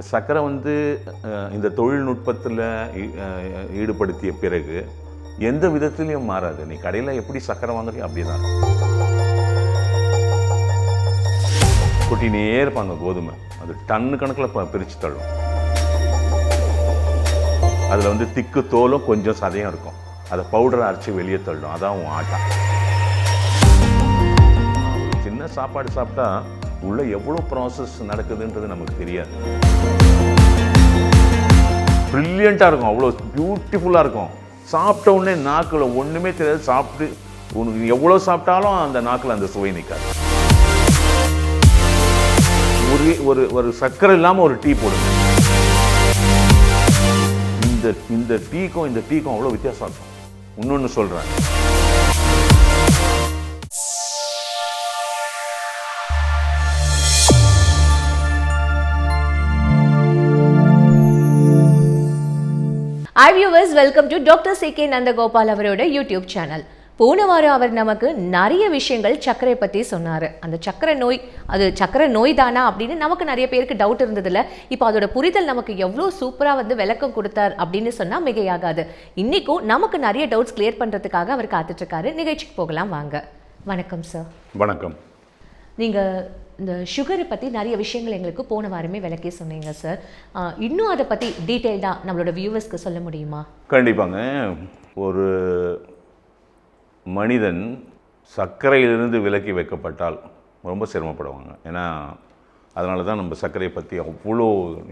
சர்க்கரை வந்து இந்த தொழில்நுட்பத்தில் ஈடுபடுத்திய பிறகு எந்த விதத்துலையும் மாறாது. நீ கடையில் எப்படி சர்க்கரை வாங்குறியோ அப்படி தான் கொட்டினே இருப்பாங்க. கோதுமை அது டன்னு கணக்கில் பிரித்து தள்ளும். அதில் வந்து திக்கு தோலும் கொஞ்சம் சதையும் இருக்கும். அதை பவுடரை அரைச்சி வெளியே தள்ளும். அதான் உன் ஆட்டா. சின்ன சாப்பாடு சாப்பிட்டா உள்ள எவ்வளோ ப்ராசஸ் நடக்குதுன்றது நமக்கு தெரியாது. ப்ரில்லியண்ட்டாக இருக்கும், அவ்வளோ பியூட்டிஃபுல்லாக இருக்கும். சாப்பிட்ட உடனே நாக்கில் ஒன்றுமே தெரியாது. சாப்பிட்டு உனக்கு எவ்வளோ சாப்பிட்டாலும் அந்த நாக்கில் அந்த சுவை நிற்காது. ஒரு சர்க்கரை இல்லாமல் ஒரு டீ போடுங்க. இந்த டீக்கும் அவ்வளோ வித்தியாசம் இருக்கும். இன்னொன்று சொல்கிறேன், Hi viewers, welcome to Dr. C.K. Nandagopal அவரோட யூடியூப் சேனல். போன வாரம் அவர் நமக்கு நிறைய விஷயங்கள் சர்க்கரை பற்றி சொன்னார். அந்த சர்க்கரை நோய் தானா அப்படின்னு நமக்கு நிறைய பேருக்கு டவுட் இருந்ததில்ல. இப்போ அதோட புரிதல் நமக்கு எவ்வளோ சூப்பராக விளக்கம் கொடுத்தார் அப்படின்னு சொன்னால் மிகையாகாது. இன்றைக்கும் நமக்கு நிறைய டவுட்ஸ் கிளியர் பண்ணுறதுக்காக அவர் காத்துட்ருக்காரு. நிகழ்ச்சிக்கு போகலாம் வாங்க. வணக்கம் சார். வணக்கம். நீங்கள் இந்த சுகரை பற்றி நிறைய விஷயங்கள் எங்களுக்கு போன வாரமே விளக்கி சொன்னீங்க சார். இன்னும் அதை பற்றி டீட்டெயில்டாக நம்மளோட வியூவர்ஸ்க்கு சொல்ல முடியுமா? கண்டிப்பாங்க. ஒரு மனிதன் சர்க்கரையிலிருந்து விலக்கி வைக்கப்பட்டால் ரொம்ப சிரமப்படுவாங்க. ஏன்னா அதனால தான் நம்ம சர்க்கரையை பற்றி அவ்வளோ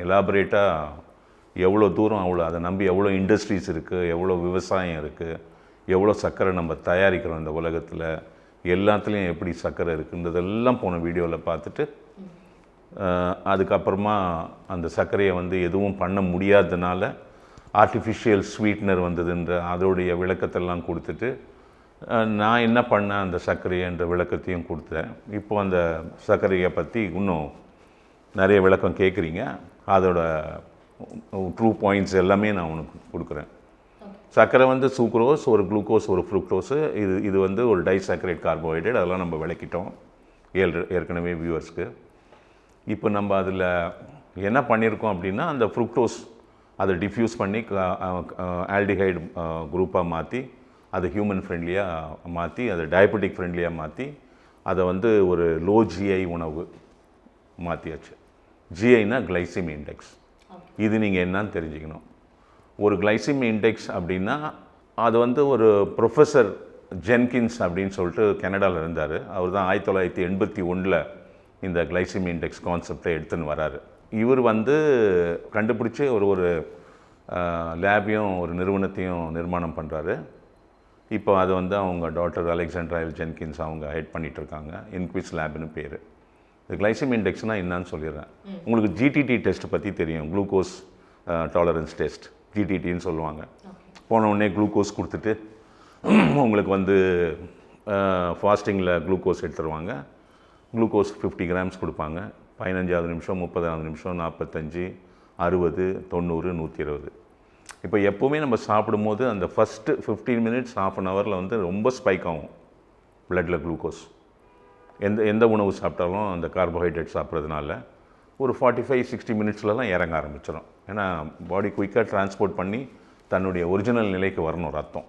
எலாபரேட்டாக எவ்வளோ தூரம் அதை நம்பி எவ்வளோ இண்டஸ்ட்ரீஸ் இருக்குது, எவ்வளோ விவசாயம் இருக்குது, எவ்வளோ சர்க்கரை நம்ம தயாரிக்கிறோம் இந்த உலகத்தில், எல்லாத்துலேயும் எப்படி சர்க்கரை இருக்குன்றதெல்லாம் போன வீடியோவில் பார்த்துட்டு அதுக்கப்புறமா அந்த சர்க்கரையை எதுவும் பண்ண முடியாததுனால ஆர்டிஃபிஷியல் ஸ்வீட்னர் வந்ததுன்ற அதோடைய விளக்கத்தெல்லாம் கொடுத்துட்டு நான் என்ன பண்ணேன் அந்த சர்க்கரைன்ற விளக்கத்தையும் கொடுத்தேன். இப்போ அந்த சர்க்கரையை பற்றி இன்னும் நிறைய விளக்கம் கேட்குறீங்க. அதோட ட்ரூ பாயிண்ட்ஸ் எல்லாமே நான் உனக்கு கொடுக்குறேன். சர்க்கரை சூக்ரோஸ், ஒரு குளுக்கோஸ், ஒரு ஃப்ரூக்டோஸு. இது ஒரு டைசாக்கரைட் கார்போஹைட்ரேட். அதெல்லாம் நம்ம விளக்கிட்டோம் ஏற்கனவே வியூவர்ஸ்க்கு. இப்போ நம்ம அதில் என்ன பண்ணியிருக்கோம் அப்படின்னா, அந்த ஃப்ரூக்டோஸ் அதை டிஃப்யூஸ் பண்ணி ஆல்டிஹைடு குரூப்பாக மாற்றி அதை ஹியூமன் ஃப்ரெண்ட்லியாக மாற்றி அதை டயபெட்டிக் ஃப்ரெண்ட்லியாக மாற்றி அதை ஒரு லோ ஜிஐ உணவு மாற்றியாச்சு. ஜிஐனா கிளைசிமி இண்டெக்ஸ். இது நீங்கள் என்னன்னு தெரிஞ்சுக்கணும். ஒரு கிளைசிமி இண்டெக்ஸ் அப்படின்னா அது ஒரு ப்ரொஃபஸர் ஜென்கின்ஸ் அப்படின்னு சொல்லிட்டு கனடாவில் இருந்தார். அவர் தான் 1981 இந்த கிளைசிமி இண்டெக்ஸ் கான்செப்டை எடுத்துன்னு வராரு. இவர் கண்டுபிடிச்சி ஒரு லேபையும் ஒரு நிறுவனத்தையும் நிர்மாணம் பண்ணுறாரு. இப்போ அது அவங்க டாக்டர் அலெக்சாண்ட்ரா எல் ஜென்கின்ஸ் அவங்க ஹெட் பண்ணிகிட்ருக்காங்க. இன்க்விஸ் லேப்னு பேர். இது கிளைசிமி இண்டெக்ஸ்னால் என்னன்னு சொல்லிடுறேன். உங்களுக்கு ஜிடிடி டெஸ்ட் பற்றி தெரியும், குளுக்கோஸ் டாலரன்ஸ் டெஸ்ட், ஜிடிடின்னு சொல்லுவாங்க. போன உடனே குளுக்கோஸ் கொடுத்துட்டு உங்களுக்கு ஃபாஸ்டிங்கில் குளுக்கோஸ் எடுத்துருவாங்க. குளுக்கோஸ் 50 கிராம்ஸ் கொடுப்பாங்க. 15வது நிமிஷம், 30வது நிமிஷம், 45, 60, 90, 120. இப்போ எப்போவுமே நம்ம சாப்பிடும்போது அந்த ஃபஸ்ட்டு 15 மினிட்ஸ், ½ அன் ஹவரில் ரொம்ப ஸ்பைக் ஆகும் ப்ளட்டில் குளுக்கோஸ். எந்த உணவு சாப்பிட்டாலும் அந்த கார்போஹைட்ரேட் சாப்பிட்றதுனால ஒரு 45-60 மினிட்ஸ்லலாம் இறங்க ஆரம்பிச்சிடும். ஏன்னா பாடி குயிக்காக டிரான்ஸ்போர்ட் பண்ணி தன்னுடைய ஒரிஜினல் நிலைக்கு வரணும் ரத்தம்.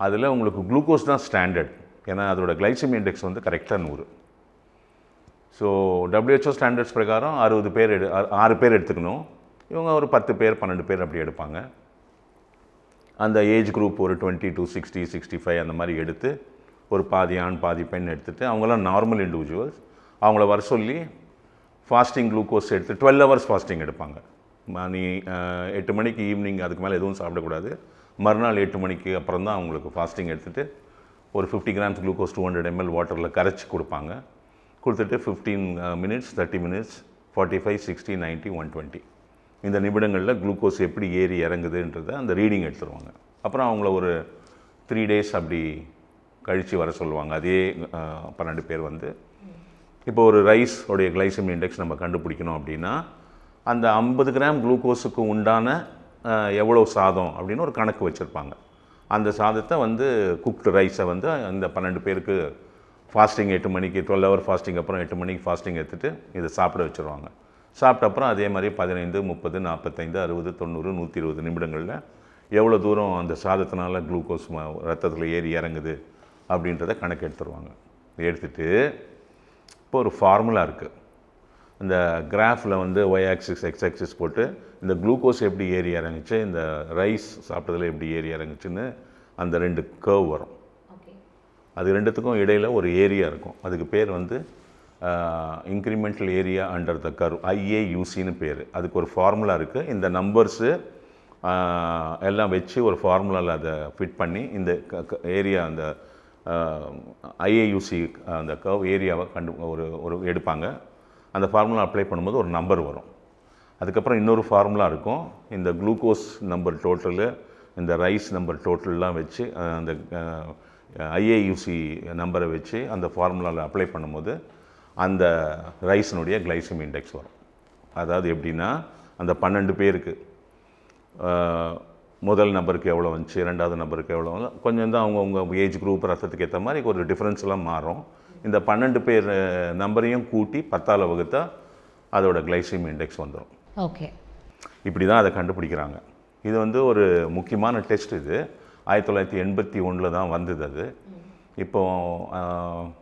அதில் உங்களுக்கு குளுக்கோஸ் தான் ஸ்டாண்டர்ட். ஏன்னா அதோட கிளைசிமி இண்டெக்ஸ் கரெக்டாக 100. ஸோ WHO ஸ்டாண்டர்ட்ஸ் பிரகாரம் 6 பேர் எடுத்துக்கணும். இவங்க ஒரு 10 பேர் 12 பேர் அப்படி எடுப்பாங்க. அந்த ஏஜ் குரூப் ஒரு 20 to 60, 65 அந்த மாதிரி எடுத்து ஒரு பாதி ஆண் பாதி பெண் எடுத்துகிட்டு அவங்களாம் நார்மல் இண்டிவிஜுவல்ஸ். அவங்கள வர சொல்லி ஃபாஸ்டிங் குளுக்கோஸ் எடுத்து 12 hours ஃபாஸ்டிங் எடுப்பாங்க. நீ 8 மணிக்கு ஈவினிங் அதுக்கு மேலே எதுவும் சாப்பிடக்கூடாது. மறுநாள் 8 மணிக்கு அப்புறம் தான் அவங்களுக்கு ஃபாஸ்டிங் எடுத்துகிட்டு ஒரு 50 கிராம்ஸ் குளுக்கோஸ் 200 ml வாட்டரில் கரைச்சி கொடுப்பாங்க. கொடுத்துட்டு 15 மினிட்ஸ், 30 மினிட்ஸ், 45, 60, 90, 120 இந்த நிமிடங்களில் குளுக்கோஸ் எப்படி ஏறி இறங்குதுன்றதை அந்த ரீடிங் எடுத்துருவாங்க. அப்புறம் அவங்கள ஒரு 3 days அப்படி கழித்து வர சொல்லுவாங்க. அதே 12 பேர் இப்போ ஒரு ரைஸ் உடைய கிளைசிமி இண்டெக்ஸ் நம்ம கண்டுபிடிக்கணும் அப்படின்னா அந்த 50 கிராம் குளுக்கோஸுக்கு உண்டான எவ்வளோ சாதம் அப்படின்னு ஒரு கணக்கு வச்சுருப்பாங்க. அந்த சாதத்தை குக்டு ரைஸை அந்த 12 பேருக்கு ஃபாஸ்டிங் 8 மணிக்கு 12 hour ஃபாஸ்டிங் அப்புறம் 8 மணிக்கு ஃபாஸ்டிங் எடுத்துகிட்டு இதை சாப்பிட வச்சுருவாங்க. சாப்பிட்ட அப்புறம் அதே மாதிரி 15, 30, 45, 60, 90, 120 நிமிடங்களில் எவ்வளோ தூரம் அந்த சாதத்தினால குளுக்கோஸ் ரத்தத்தில் ஏறி இறங்குது அப்படின்றத கணக்கு எடுத்துருவாங்க. எடுத்துகிட்டு இப்போ ஒரு ஃபார்முலா இருக்குது. இந்த கிராஃபில் வந்து ஒய் ஆக்சிஸ் எக்ஸ் ஆக்சிஸ் போட்டு இந்த குளுக்கோஸ் எப்படி ஏறி இறங்குச்சு, இந்த ரைஸ் சாப்பிட்டதில் எப்படி ஏறி இறங்குச்சுன்னு அந்த 2 கர்வ் வரும். அது ரெண்டுத்துக்கும் இடையில் ஒரு ஏரியா இருக்கும். அதுக்கு பேர் வந்து incremental area under the curve, IAUCன்னு பேர். அதுக்கு ஒரு ஃபார்முலா இருக்குது. இந்த நம்பர்ஸு எல்லாம் வச்சு ஒரு ஃபார்முலாவில் அதை ஃபிட் பண்ணி இந்த ஏரியா அந்த IAUC அந்த கர்வ் ஏரியாவை ஒரு எடுப்பாங்க. அந்த ஃபார்முலா அப்ளை பண்ணும்போது ஒரு நம்பர் வரும். அதுக்கப்புறம் இன்னொரு ஃபார்முலா இருக்கும். இந்த குளுக்கோஸ் நம்பர் டோட்டலு, இந்த ரைஸ் நம்பர் டோட்டல்லாம் வச்சு அந்த IAUC நம்பரை வச்சு அந்த ஃபார்முலாவில் அப்ளை பண்ணும்போது அந்த ரைஸினுடைய கிளைசிமிக் இண்டெக்ஸ் வரும். அதாவது எப்படின்னா, அந்த 12 பேருக்கு முதல் நம்பருக்கு எவ்வளோ வந்துச்சு, ரெண்டாவது நம்பருக்கு எவ்வளோ, கொஞ்சம் தான் அவங்கவுங்க ஏஜ் குரூப் ரத்தத்துக்கு ஏற்ற மாதிரி ஒரு டிஃப்ரென்ஸ்லாம் மாறும். இந்த 12 பேர் நம்பரையும் கூட்டி 10ஆல் வகுத்தா அதோட கிளைசிமிக் இண்டெக்ஸ் வந்துடும். ஓகே, இப்படி தான் அதை கண்டுபிடிக்கிறாங்க. இது வந்து ஒரு முக்கியமான டெஸ்ட். இது 1981 தான் வந்தது. அது இப்போது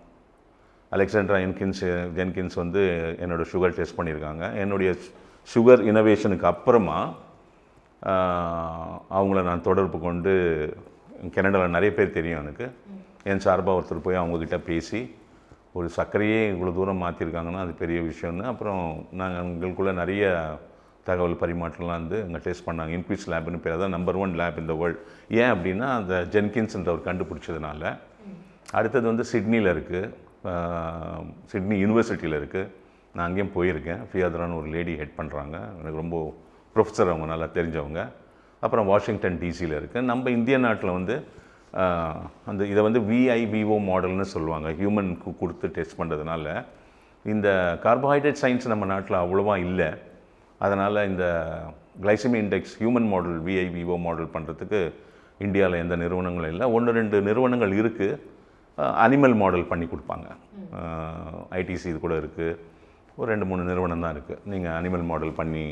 அலெக்சாண்ட்ரா ஜென்கின்ஸ் வந்து என்னோடய சுகர் டெஸ்ட் பண்ணியிருக்காங்க. என்னுடைய சுகர் இனோவேஷனுக்கு அப்புறமா அவங்கள நான் தொடர்பு கொண்டு, கனடாவில் நிறைய பேர் தெரியும் எனக்கு, என் சார்பாக ஒருத்தர் போய் அவங்கக்கிட்ட பேசி ஒரு சர்க்கரையே இவ்வளோ தூரம் மாற்றிருக்காங்கன்னா அது பெரிய விஷயம்னு, அப்புறம் நாங்கள் எங்களுக்குள்ளே நிறைய தகவல் பரிமாற்றம்லாம் வந்து அங்கே டெஸ்ட் பண்ணாங்க. இன்குவிஸ் லேப்னு பேர், தான் நம்பர் 1 லேப் இந்த வேர்ல்டு. ஏன் அப்படின்னா அந்த ஜென்கின்ஸ்ன்றவர் கண்டுபிடிச்சதுனால. அடுத்தது வந்து சிட்னியில் இருக்குது, சிட்னி யூனிவர்சிட்டியில் இருக்குது. நான் அங்கேயும் போயிருக்கேன். ஃபியாதரான்னு ஒரு லேடி ஹெட் பண்ணுறாங்க, எனக்கு ரொம்ப ப்ரொஃபஸர், அவங்க நல்லா தெரிஞ்சவங்க. அப்புறம் வாஷிங்டன் டிசியில் இருக்குது. நம்ம இந்திய நாட்டில் வந்து அந்த இதை வந்து VIVO மாடல்னு சொல்லுவாங்க. ஹியூமனுக்கு கொடுத்து டெஸ்ட் பண்ணுறதுனால இந்த கார்போஹைட்ரேட் சயின்ஸ் நம்ம நாட்டில் அவ்வளோவா இல்லை. அதனால் இந்த glycaemic index human model VIVO model பண்ணுறதுக்கு இந்தியாவில் எந்த நிறுவனங்களும் இல்லை. 1-2 நிறுவனங்கள் இருக்குது. அனிமல் மாடல் பண்ணி கொடுப்பாங்க. ITC இது கூட இருக்குது. ஒரு 2-3 நிறுவனம் தான் இருக்குது. நீங்கள் அனிமல் மாடல் பண்ணி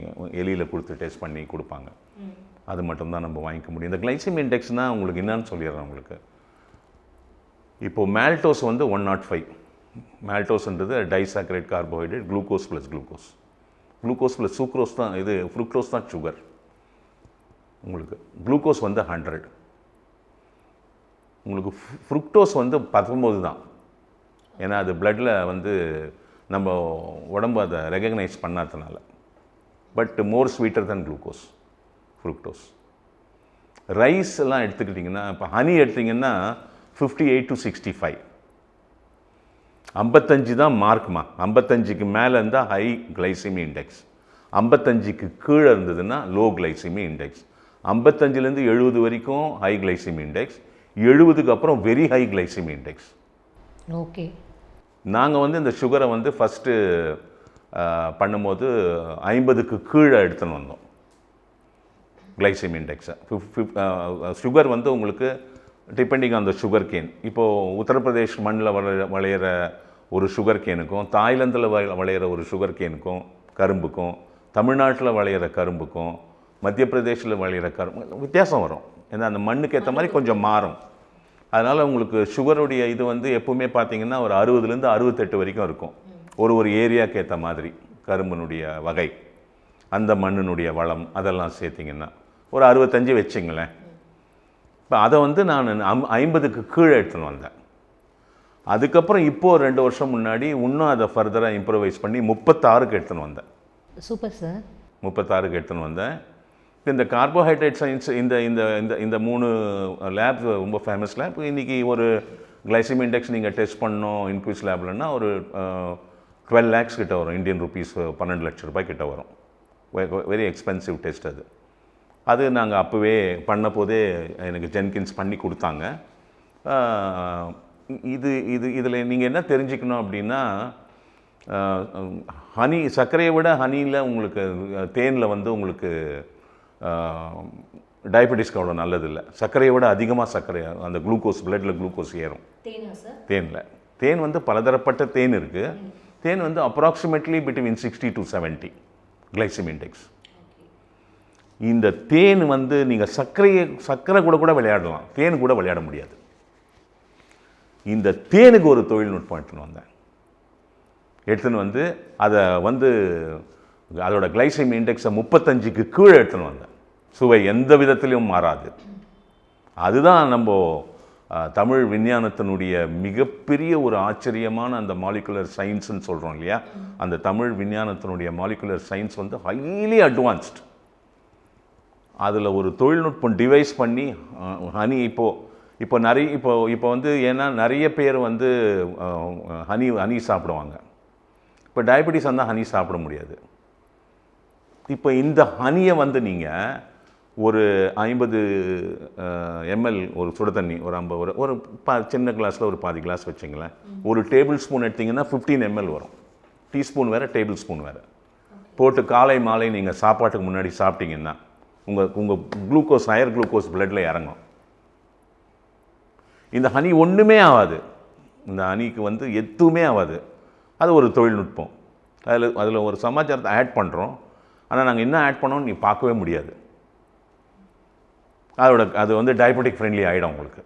எலியில் கொடுத்து டெஸ்ட் பண்ணி கொடுப்பாங்க. அது மட்டும்தான் நம்ம வாங்கிக்க முடியும். இந்த கிளைசிமிக் இண்டெக்ஸ்னால் உங்களுக்கு என்னன்னு சொல்லிடுறேன் உங்களுக்கு. இப்போது மேல்டோஸ் வந்து 105. மேல்டோஸ்ன்றது disaccharide carbohydrate, glucose plus glucose. Glucose plus sucrose தான், இது ஃப்ருக்டோஸ் தான் சுகர். உங்களுக்கு குளுக்கோஸ் வந்து 100. உங்களுக்கு ஃப்ருக்டோஸ் வந்து 19 தான். ஏன்னா அது பிளட்டில் வந்து நம்ம உடம்பு அதை ரெகக்னைஸ் பண்ணாததுனால. பட் மோர் ஸ்வீட்டர் தான் குளுக்கோஸ், ஃப்ருக்டோஸ். ரைஸ் எல்லாம் எடுத்துக்கிட்டிங்கன்னா, இப்போ ஹனி எடுத்திங்கன்னா 58 to 65. 55 தான் மார்க்மா. 55க்கு மேலே இருந்தால் ஹை கிளைசிமிக் இண்டெக்ஸ். 55க்கு கீழே இருந்ததுன்னா லோ கிளைசிமிக் இண்டெக்ஸ். 55லேருந்து 70 வரைக்கும் ஹை கிளைசிமிக் இண்டெக்ஸ். 70க்கு அப்புறம் very high glycemic index. Okay. நாங்கள் வந்து இந்த சுகரை வந்து ஃபஸ்ட்டு பண்ணும்போது 50க்கு கீழே எடுத்துன்னு வந்தோம் கிளைசிமிக் இண்டெக்ஸை. சுகர் வந்து உங்களுக்கு depending on the sugar cane. இப்போது உத்தரப்பிரதேஷ் மண்ணில் விளையிற ஒரு சுகர் கேனுக்கும், தாய்லாந்தில் விளையிற ஒரு சுகர் கேனுக்கும், கரும்புக்கும், தமிழ்நாட்டில் விளையிற கரும்புக்கும், மத்திய பிரதேசில் விளையிற கரும்பு வித்தியாசம் வரும். ஏன்னா அந்த மண்ணுக்கு ஏற்ற மாதிரி கொஞ்சம் மாறும். அதனால் உங்களுக்கு சுகருடைய இது வந்து எப்போவுமே பார்த்தீங்கன்னா ஒரு 60லேருந்து 68 வரைக்கும் இருக்கும். ஒரு ஏரியாவுக்கு ஏற்ற மாதிரி கரும்பினுடைய வகை, அந்த மண்ணினுடைய வளம், அதெல்லாம் சேர்த்திங்கன்னா ஒரு 65 வச்சிங்களேன். இப்போ அதை வந்து நான் 50க்கு கீழே எடுத்துன்னு வந்தேன். அதுக்கப்புறம் இப்போது 2 வருஷம் முன்னாடி இன்னும் அதை ஃபர்தராக இம்ப்ரூவைஸ் பண்ணி 36க்கு எடுத்துன்னு வந்தேன். Super sir. 36க்கு எடுத்துன்னு வந்தேன். இந்த கார்போஹைட்ரேட் சயின்ஸ் இந்த இந்த இந்த இந்த 3 லேப் ரொம்ப ஃபேமஸ் லேப். இன்றைக்கி ஒரு கிளைசிமிக் இண்டெக்ஸ் நீங்கள் டெஸ்ட் பண்ணோம் இன்குவிஸ் லேப்லன்னா ஒரு 12 lakhs கிட்ட வரும். இந்தியன் ருபீஸ் 12 லட்ச ரூபாய் கிட்ட வரும். வெரி எக்ஸ்பென்சிவ் டெஸ்ட் அது. அது நாங்கள் அப்போவே பண்ண போதே எனக்கு ஜென்கின்ஸ் பண்ணி கொடுத்தாங்க. இதில் நீங்கள் என்ன தெரிஞ்சுக்கணும் அப்படின்னா, ஹனி சர்க்கரையை விட ஹனியில் உங்களுக்கு தேனில் வந்து உங்களுக்கு டயபெட்டிஸ்க்கு அவ்வளோ நல்லதில்லை. சர்க்கரையை விட அதிகமாக சர்க்கரை அந்த குளுக்கோஸ் பிளட்டில் குளுக்கோஸ் ஏறும் தேனில். தேன் வந்து பலதரப்பட்ட தேன் இருக்குது. தேன் வந்து approximately between 60 to 70. Glycaemic index. இந்த தேன் வந்து நீங்கள் சர்க்கரை கூட விளையாடலாம், தேன் கூட விளையாட முடியாது. இந்த தேனுக்கு ஒரு தொழில்நுட்பம் எடுத்துன்னு வந்து அதை வந்து அதோட கிளைசெமிக் இண்டெக்ஸை 35க்கு கீழே எடுத்துன்னு வந்தேன். சுவை எந்த விதத்திலையும் மாறாது. அதுதான் நம்ம தமிழ் விஞ்ஞானத்தினுடைய மிகப்பெரிய ஒரு ஆச்சரியமான அந்த மாலிகுலர் சயின்ஸ்ன்னு சொல்கிறோம் இல்லையா, அந்த தமிழ் விஞ்ஞானத்தினுடைய மாலிகுலர் சயின்ஸ் வந்து ஹைலி அட்வான்ஸ்ட். அதில் ஒரு தொழில்நுட்பம் டிவைஸ் பண்ணி ஹனி இப்போ வந்து ஏன்னா நிறைய பேர் வந்து ஹனி சாப்பிடுவாங்க. இப்போ டயபெட்டிஸ் வந்தால் ஹனி சாப்பிட முடியாது. இப்போ இந்த ஹனியை வந்து நீங்கள் ஒரு 50 ml ஒரு சுட தண்ணி ஒரு 50 ஒரு சின்ன கிளாஸில் ஒரு பாதி கிளாஸ் வச்சிங்களேன், ஒரு டேபிள் ஸ்பூன் எடுத்திங்கன்னா 15 ml வரும். டீஸ்பூன் வேறு டேபிள் ஸ்பூன் வேறு போட்டு காலை மாலை நீங்கள் சாப்பாட்டுக்கு முன்னாடி சாப்பிட்டீங்கன்னா உங்கள் குளுக்கோஸ் ஹையர் குளுக்கோஸ் பிளட்டில் இறங்கும். இந்த ஹனி ஒன்றுமே ஆகாது, இந்த ஹனிக்கு வந்து எதுவுமே ஆகாது. அது ஒரு தொழில்நுட்பம். அதில் ஒரு சமாச்சாரத்தை ஆட் பண்ணுறோம், ஆனால் நாங்கள் என்ன ஆட் பண்ணோம்னு நீ பார்க்கவே முடியாது. அது வந்து டயபெட்டிக் ஃப்ரெண்ட்லி ஆகிடும் உங்களுக்கு.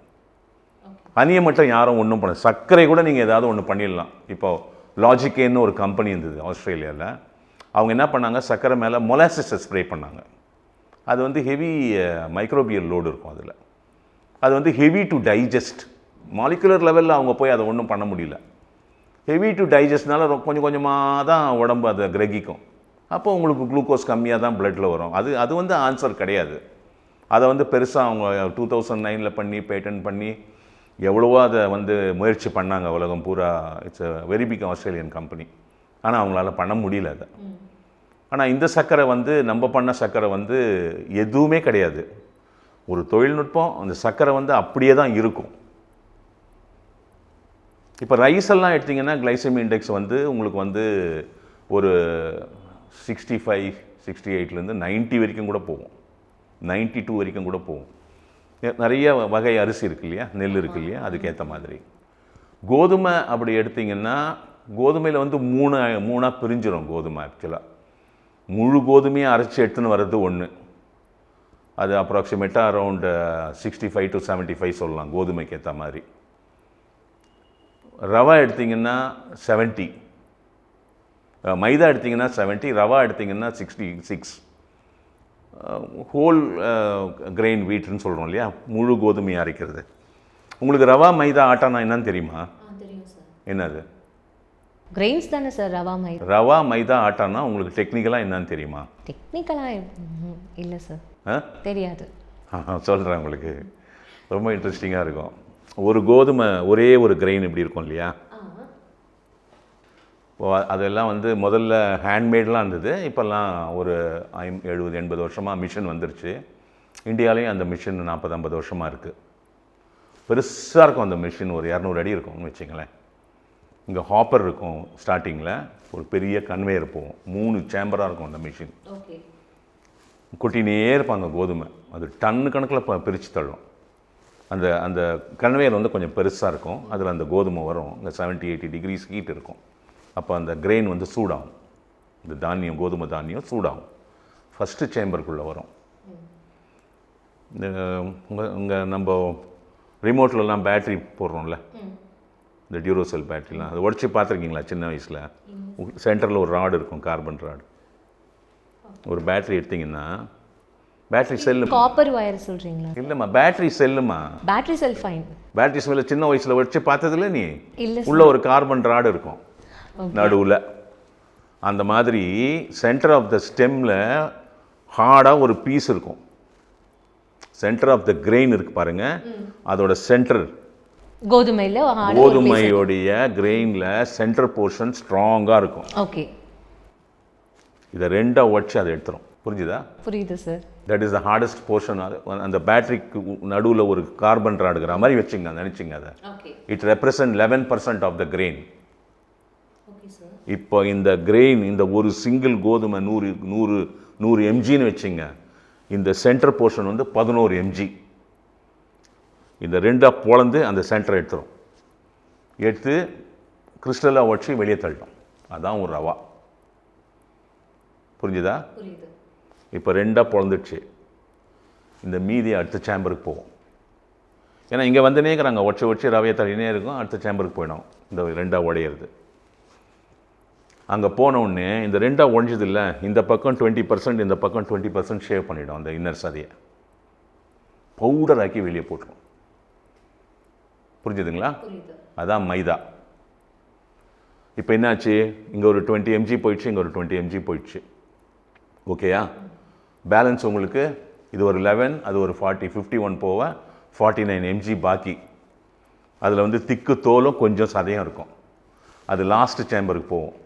ஹனியை மட்டும் யாரும் ஒன்றும் பண்ண, சர்க்கரை கூட நீங்கள் ஏதாவது ஒன்று பண்ணிடலாம். இப்போது லாஜிக்கேன்னு ஒரு கம்பெனி இருந்தது ஆஸ்திரேலியாவில். அவங்க என்ன பண்ணாங்க, சர்க்கரை மேலே மொலாசஸை ஸ்ப்ரே பண்ணாங்க. அது வந்து ஹெவி மைக்ரோபியல் லோடு இருக்கும் அதில். அது வந்து ஹெவி டு டைஜஸ்ட். மாலிகுலர் லெவலில் அவங்க போய் அதை ஒன்றும் பண்ண முடியல. ஹெவி டு டைஜஸ்ட்னால கொஞ்சம் கொஞ்சமாக தான் உடம்பு அதை கிரகிக்கும். அப்போ உங்களுக்கு குளுக்கோஸ் கம்மியாக தான் பிளட்டில் வரும். அது வந்து ஆன்சர் கிடையாது. அதை வந்து பெருசாக அவங்க 2009 பண்ணி பேட்டன் பண்ணி எவ்வளவோ அதை வந்து முயற்சி பண்ணாங்க உலகம் பூரா. It's a very big Australian company. ஆனால் அவங்களால பண்ண முடியல அதை. ஆனால் இந்த சர்க்கரை வந்து நம்ம பண்ண சர்க்கரை வந்து எதுவுமே கிடையாது. ஒரு தொழில்நுட்பம், அந்த சர்க்கரை வந்து அப்படியே தான் இருக்கும். இப்போ ரைஸ் எல்லாம் எடுத்திங்கன்னா கிளைசெமிக் இண்டெக்ஸ் வந்து உங்களுக்கு வந்து ஒரு 65 68லேருந்து 90 வரைக்கும் கூட போகும், 92 வரைக்கும் கூட போகும். நிறைய வகை அரிசி இருக்கு இல்லையா, நெல் இருக்கு இல்லையா, அதுக்கேற்ற மாதிரி. கோதுமை அப்படி எடுத்திங்கன்னா கோதுமையில் வந்து மூணாக பிரிஞ்சிடும் கோதுமை. ஆக்சுவலாக முழு கோதுமையை அரைச்சி எடுத்துன்னு வர்றது ஒன்று, அது அப்ராக்சிமேட்டாக அரௌண்ட் 65 to 75 சொல்லலாம் கோதுமைக்கு ஏற்ற மாதிரி. ரவா எடுத்திங்கன்னா 70, மைதா எடுத்திங்கன்னா 70, ரவா எடுத்திங்கன்னா 66. ஹோல் கிரெயின் வீட்டுன்னு சொல்கிறோம் இல்லையா, முழு கோதுமையை அரைக்கிறது. உங்களுக்கு ரவா மைதா ஆட்டானா என்னன்னு தெரியுமா? என்னது? கிரெயின்ஸ் தானே சார் ரவா மைதா ஆட்டானா உங்களுக்கு டெக்னிக்கலாக என்னன்னு தெரியுமா? டெக்னிக்கலாக இல்லை சார், தெரியாது. சொல்கிறேன் உங்களுக்கு, ரொம்ப இன்ட்ரெஸ்டிங்காக இருக்கும். ஒரு கோதுமை ஒரே ஒரு கிரெயின் இப்படி இருக்கும் இல்லையா, அதெல்லாம் வந்து முதல்ல ஹேண்ட்மேட்லாம் இருந்தது. இப்போல்லாம் ஒரு 70-80 வருஷமாக மிஷின் வந்துருச்சு. இந்தியாவிலையும் அந்த மிஷின் 40-50 வருஷமாக இருக்குது. பெருசாக இருக்கும் அந்த மிஷின், ஒரு 200 அடி இருக்கும்னு வச்சுங்களேன். இங்கே ஹாப்பர் இருக்கும் ஸ்டார்டிங்கில், ஒரு பெரிய கன்வேயர் போகும், 3 சேம்பராக இருக்கும் அந்த மிஷின். கொட்டினே இருப்பாங்க கோதுமை, அது டன்னு கணக்கில் பிரித்து தள்ளும். அந்த கன்வேயர் வந்து கொஞ்சம் பெருசாக இருக்கும், அதில் அந்த கோதுமை வரும். இங்கே 70-80 டிகிரிஸ் ஹீட் இருக்கும். அப்போ அந்த கிரெயின் வந்து சூடாகும், இந்த தானியம் கோதுமை தானியம் சூடாகும், ஃபஸ்ட்டு சேம்பருக்குள்ளே வரும். இங்கே நம்ம ரிமோட்லலாம் பேட்ரி போடுறோம்ல, இந்த டியூரோசெல் பேட்டரிலாம், அதை உடச்சி பார்த்துருக்கீங்களா சின்ன வயசில்? சென்டரில் ஒரு ராடு இருக்கும், கார்பன் ராடு. ஒரு பேட்ரி எடுத்திங்கன்னா பேட்ரி செல்லு, காப்பர் வயர் சொல்கிறீங்களா? இல்லைம்மா, பேட்ரி செல்லுமா. பேட்ரி செல் ஃபைன். பேட்ரி செல்ல சின்ன வயசில் உடச்சி பார்த்ததில்ல நீ? இல்லை. உள்ள ஒரு கார்பன் ராடு இருக்கும் நடுவில். அந்த மாதிரி சென்டர் ஆஃப் த ஸ்டெம்மில் ஹார்டாக ஒரு பீஸ் இருக்கும். சென்டர் ஆஃப் த கிரெயின் இருக்கு பாருங்க, அதோட சென்டர் கோதுமையோடைய கிரெயினில் சென்டர் போர்ஷன் ஸ்ட்ராங்காக இருக்கும். ஓகே, இதை ரெண்டாக உடச்சி அதை எடுத்துரும். புரிஞ்சுதா? புரியுது sir. That is the hardest portion. அந்த பேட்டரிக்கு நடுவில் ஒரு கார்பன் ராடுகிற மாதிரி வச்சுங்க, நினச்சிங்க அதை. It represent 11% of the grain. இப்போ இந்த கிரெயின், இந்த ஒரு சிங்கிள் கோதுமை 100 mgன்னு வச்சுங்க, இந்த சென்டர் போர்ஷன் வந்து 11 mg. இந்த ரெண்டாக பொழந்து அந்த சென்டரை எடுத்து கிறிஸ்டலாக உடச்சி வெளியே தள்ளிட்டோம். அதுதான் ஒரு ரவா. புரிஞ்சுதா? புரியுது. இப்போ 2ஆக பிறந்துடுச்சு. இந்த மீதி அடுத்த சேம்பருக்கு போவோம். ஏன்னா இங்கே வந்துனே இருக்கிறாங்க, ஒட்சி ரவையை தள்ளினே இருக்கும், அடுத்த சேம்பருக்கு போயிடும். இந்த 2ஆக உடையிறது. அங்கே போனவுடனே இந்த 2ஆக உடஞ்சது இல்லை, இந்த பக்கம் 20%, இந்த பக்கம் 20% ஷேவ் பண்ணிவிடும். அந்த இன்னர் சதையை பவுடர் ஆக்கி வெளியே போட்டுரும். புரிஞ்சுதுங்களா? அதான் மைதா. இப்போ என்னாச்சு, இங்கே ஒரு 20 mg போயிடுச்சு, இங்கே ஒரு 20 mg போயிடுச்சு. ஓகேயா? பேலன்ஸ் உங்களுக்கு இது ஒரு 11, அது ஒரு 40, 51 போக 49 mg பாக்கி. அதில் வந்து திக்கு தோலும் கொஞ்சம் சதையும் இருக்கும். அது லாஸ்ட் சேம்பருக்கு போகும்.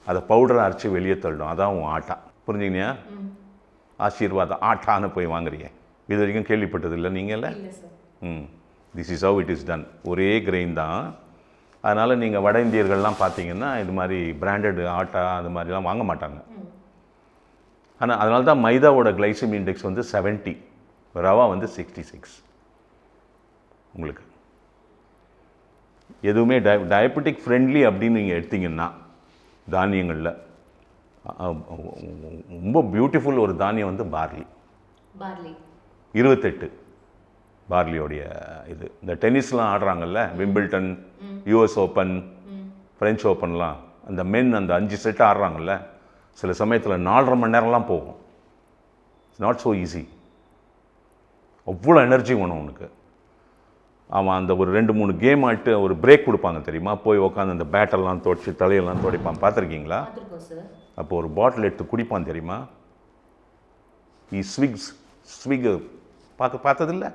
அதை பவுடரை அரைச்சி வெளியே தள்ளிடும். அதான் உன் ஆட்டா. புரிஞ்சுக்கினியா? ஆசீர்வாதம் ஆட்டான்னு போய் வாங்குறீங்க. இது வரைக்கும் கேள்விப்பட்டது இல்லை நீங்கள்? This is how it is done. ஒரே கிரெயின் தான். அதனால் நீங்கள் வட இந்தியர்கள்லாம் பார்த்தீங்கன்னா இது மாதிரி பிராண்டட் ஆட்டா அது மாதிரிலாம் வாங்க மாட்டாங்க. ஆனால் அதனால தான் மைதாவோட கிளைசிமி இண்டெக்ஸ் வந்து 70, ரவா வந்து 66. உங்களுக்கு எதுவுமே டயபெட்டிக் ஃப்ரெண்ட்லி அப்படின்னு நீங்கள் எடுத்தீங்கன்னா தானியங்களில் ரொம்ப பியூட்டிஃபுல் ஒரு தானியம் வந்து பார்லி. 28 பார்லியோடைய இது. இந்த டென்னிஸ்லாம் ஆடுறாங்கல்ல, விம்பிள்டன், யூஎஸ் ஓப்பன், ஃப்ரெஞ்ச் ஓப்பன்லாம், அந்த மென் அந்த 5 செட்டு ஆடுறாங்கல்ல, சில சமயத்தில் 4.5 மணி நேரம்லாம் போகும். It's not so easy. அவ்வளோ எனர்ஜி வேணும் உனக்கு. அவன் அந்த ஒரு 2-3 கேம் ஆட்டு ஒரு பிரேக் கொடுப்பாங்க தெரியுமா, போய் உட்காந்து அந்த பேட்டெல்லாம் துடைச்சி தலையெல்லாம் துடைப்பான். பார்த்துருக்கீங்களா? அப்போ ஒரு பாட்டில் எடுத்து குடிப்பான் தெரியுமா. ஸ்விக் பார்த்ததில்ல?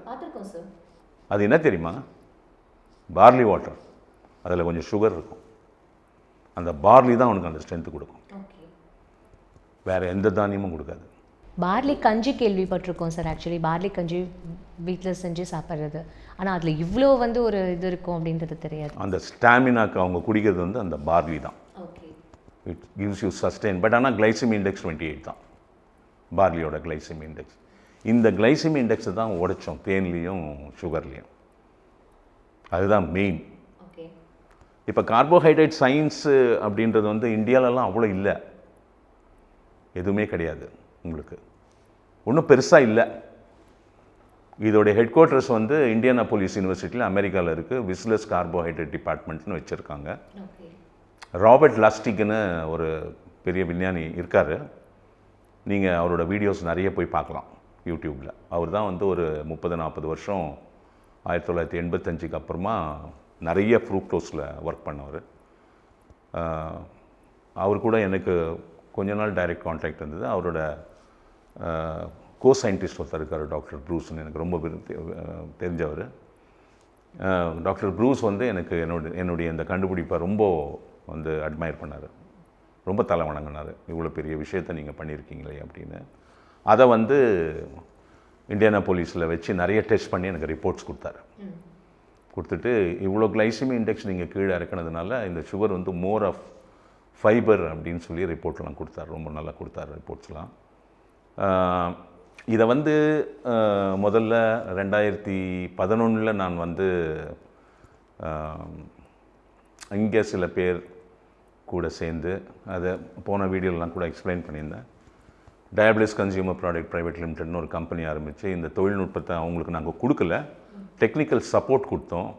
அது என்ன தெரியுமா? Barley water. அதில் கொஞ்சம் சுகர் இருக்கும். அந்த பார்லி தான் அவனுக்கு அந்த ஸ்ட்ரென்த்து கொடுக்கும். வேறு எந்த தானியமும் கொடுக்காது. பார்லி கஞ்சி கேள்விப்பட்டிருக்கோம் சார். ஆக்சுவலி பார்லி கஞ்சி வீட்டில் செஞ்சு சாப்பிட்றது, ஆனால் அதில் இவ்வளோ வந்து ஒரு இது இருக்கும் அப்படின்றது தெரியாது. அந்த ஸ்டாமினாக்கு அவங்க குடிக்கிறது வந்து அந்த பார்லி தான். It gives you sustain. But ஆனால் கிளைசிமி இண்டெக்ஸ் 28 தான் பார்லியோட கிளைசிமி இண்டெக்ஸ். இந்த கிளைசிமி இண்டெக்ஸை தான் உடைச்சோம் தேன்லேயும் சுகர்லேயும். அதுதான் மெயின். இப்போ கார்போஹைட்ரேட் சயின்ஸு அப்படின்றது வந்து இந்தியாவிலலாம் அவ்வளோ இல்லை, எதுவுமே கிடையாது. உங்களுக்கு ஒன்றும் பெருசாக இல்லை. இதோடைய ஹெட் குவார்ட்டர்ஸ் வந்து இந்தியானாபோலிஸ் யூனிவர்சிட்டியில் அமெரிக்காவில் இருக்குது. விஸ்லஸ் கார்போஹைட்ரேட் டிபார்ட்மெண்ட்னு வச்சுருக்காங்க. ராபர்ட் லாஸ்டிக்னு ஒரு பெரிய விஞ்ஞானி இருக்கார். நீங்கள் அவரோட வீடியோஸ் நிறைய போய் பார்க்கலாம் யூடியூப்பில். அவர் தான் வந்து ஒரு 30-40 வருஷம் 1985க்கு அப்புறமா நிறைய ஃப்ரூக்டோஸில் ஒர்க் பண்ணவர். அவர் கூட எனக்கு கொஞ்ச நாள் டைரக்ட் கான்டாக்ட் இருந்தது. அவரோட கோ சயின்டிஸ்ட் ஒருத்தர் இருக்கார், டாக்டர் ப்ரூஸ்ன்னு, எனக்கு ரொம்ப தெரிஞ்சவர். டாக்டர் ப்ரூஸ் வந்து எனக்கு என்னுடைய இந்த கண்டுபிடிப்பை ரொம்ப வந்து அட்மையர் பண்ணார், ரொம்ப தலை வணங்கினார். இவ்வளோ பெரிய விஷயத்தை நீங்கள் பண்ணியிருக்கீங்களே அப்படின்னு. அதை வந்து இந்தியானாபோலிஸில் வச்சு நிறைய டெஸ்ட் பண்ணி எனக்கு ரிப்போர்ட்ஸ் கொடுத்துட்டு இவ்வளோ கிளைசிமி இண்டெக்ஸ் நீங்கள் கீழே இறக்குனதுனால இந்த சுகர் வந்து மோர் ஆஃப் ஃபைபர் அப்படின்னு சொல்லி ரிப்போர்ட்லாம் கொடுத்தாரு. ரொம்ப நல்லா கொடுத்தாரு ரிப்போர்ட்ஸ்லாம். இதை வந்து முதல்ல 2011 நான் வந்து இங்கே சில பேர் கூட சேர்ந்து அதை போன வீடியோலாம் கூட எக்ஸ்பிளைன் பண்ணியிருந்தேன். டயாபிலிஸ் கன்சியூமர் ப்ராடக்ட் ப்ரைவேட் லிமிடெட்னு ஒரு கம்பெனி ஆரம்பித்து இந்த தொழில்நுட்பத்தை அவங்களுக்கு நாங்கள் கொடுக்கல, டெக்னிக்கல் சப்போர்ட் கொடுத்தோம்.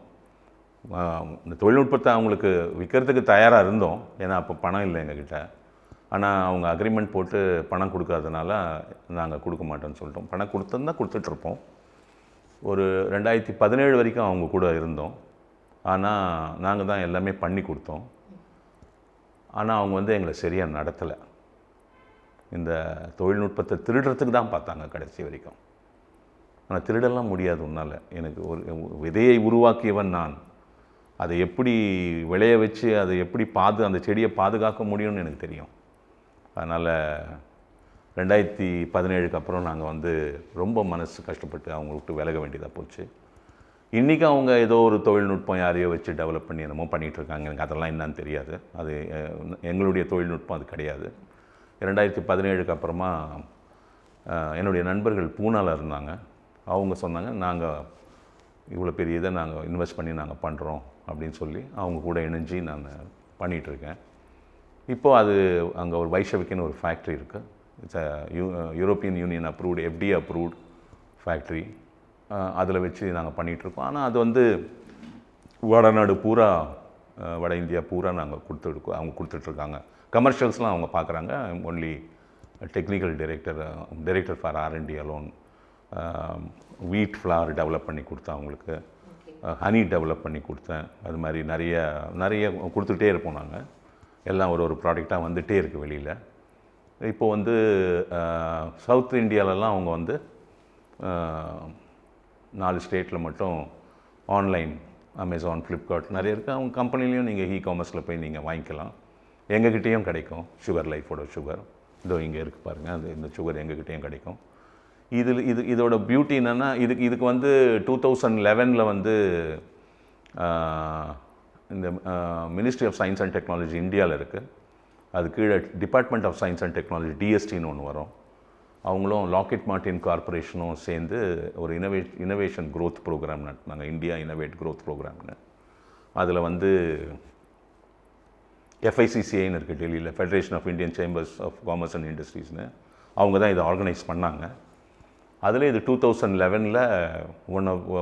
இந்த தொழில்நுட்பத்தை அவங்களுக்கு விற்கிறதுக்கு தயாராக இருந்தோம், ஏன்னா அப்போ பணம் இல்லை எங்ககிட்ட. ஆனால் அவங்க அக்ரிமெண்ட் போட்டு பணம் கொடுக்காதனால நாங்கள் கொடுக்க மாட்டோம்னு சொல்லிட்டோம். பணம் கொடுத்துருந்தா கொடுத்துட்ருப்போம். ஒரு 2017 வரைக்கும் அவங்க கூட இருந்தோம். ஆனால் நாங்கள் தான் எல்லாமே பண்ணி கொடுத்தோம். ஆனால் அவங்க வந்து எங்களை சரியாக நடத்தலை. இந்த தொழில்நுட்பத்தை திருடுறதுக்கு தான் பார்த்தாங்க கடைசி வரைக்கும். ஆனால் திருடலாம் முடியாது உன்னால். எனக்கு ஒரு விதையை உருவாக்கியவன் நான். அதை எப்படி விளைய வச்சு அதை எப்படி அந்த செடியை பாதுகாக்க முடியும்னு எனக்கு தெரியும். அதனால் 2017க்கு அப்புறம் நாங்கள் வந்து ரொம்ப மனசு கஷ்டப்பட்டு அவங்க விட்டு விலக வேண்டியதாக போச்சு. இன்றைக்கி அவங்க ஏதோ ஒரு தொழில்நுட்பம் யாரையோ வச்சு டெவலப் பண்ணி என்னமோ பண்ணிகிட்ருக்காங்க. எனக்கு அதெல்லாம் என்னன்னு தெரியாது. அது எங்களுடைய தொழில்நுட்பம் அது கிடையாது. 2017க்கு அப்புறமா என்னுடைய நண்பர்கள் பூனாவில் இருந்தாங்க. அவங்க சொன்னாங்க, நாங்கள் இவ்வளோ பெரிய இதை நாங்கள் இன்வெஸ்ட் பண்ணி நாங்கள் பண்ணுறோம் அப்படின்னு சொல்லி அவங்க கூட இணைஞ்சி நான் பண்ணிகிட்ருக்கேன். இப்போது அது அங்கே ஒரு வைஷவிக்குன்னு ஒரு ஃபேக்ட்ரி இருக்குது. It's European union approved, FDA approved factory. அதில் வச்சு நாங்கள் பண்ணிகிட்ருக்கோம். ஆனால் அது வந்து வடநாடு பூரா, வட இந்தியா பூரா நாங்கள் அவங்க கொடுத்துட்ருக்காங்க. கமர்ஷியல்ஸ்லாம் அவங்க பார்க்குறாங்க. Only technical director for R&D alone. வீட் ஃப்ளார் டெவலப் பண்ணி கொடுத்தேன் அவங்களுக்கு, ஹனி டெவலப் பண்ணி கொடுத்தேன். அது மாதிரி நிறைய கொடுத்துட்டே இருப்போம் நாங்கள். எல்லாம் ஒரு ப்ராடக்டாக வந்துகிட்டே இருக்குது வெளியில். இப்போது வந்து சவுத் இந்தியாவிலலாம் அவங்க வந்து 4 ஸ்டேட்டில் மட்டும் ஆன்லைன் அமேசான், ஃப்ளிப்கார்ட் நிறைய இருக்குது. அவங்க கம்பெனிலையும் நீங்கள் இ-காமர்ஸில் போய் நீங்கள் வாங்கிக்கலாம். எங்ககிட்டேயும் கிடைக்கும். சுகர் லைஃபோட சுகர் இதோ இங்கே இருக்குது பாருங்கள். இந்த சுகர் எங்ககிட்டேயும் கிடைக்கும். இதோட பியூட்டி என்னென்னா, இதுக்கு வந்து 2011 வந்து இந்த ministry of science and technology இந்தியாவில் இருக்குது. அது கீழே department of science and technology DSTன்னு ஒன்று வரும். அவங்களும் லாக்கெட் மார்டின் கார்பரேஷனும் சேர்ந்து ஒரு இனோவேஷன் க்ரோத் ப்ரோக்ராம் நடத்தினாங்க, இந்தியா இனோவேட் க்ரோத் ப்ரோக்ராம்னு. அதில் வந்து FICCIன்னு இருக்குது டெல்லியில், Federation of Indian Chambers of Commerce and இண்டஸ்ட்ரீஸ்னு. அவங்க தான் இதை ஆர்கனைஸ் பண்ணாங்க. அதில் இது 2011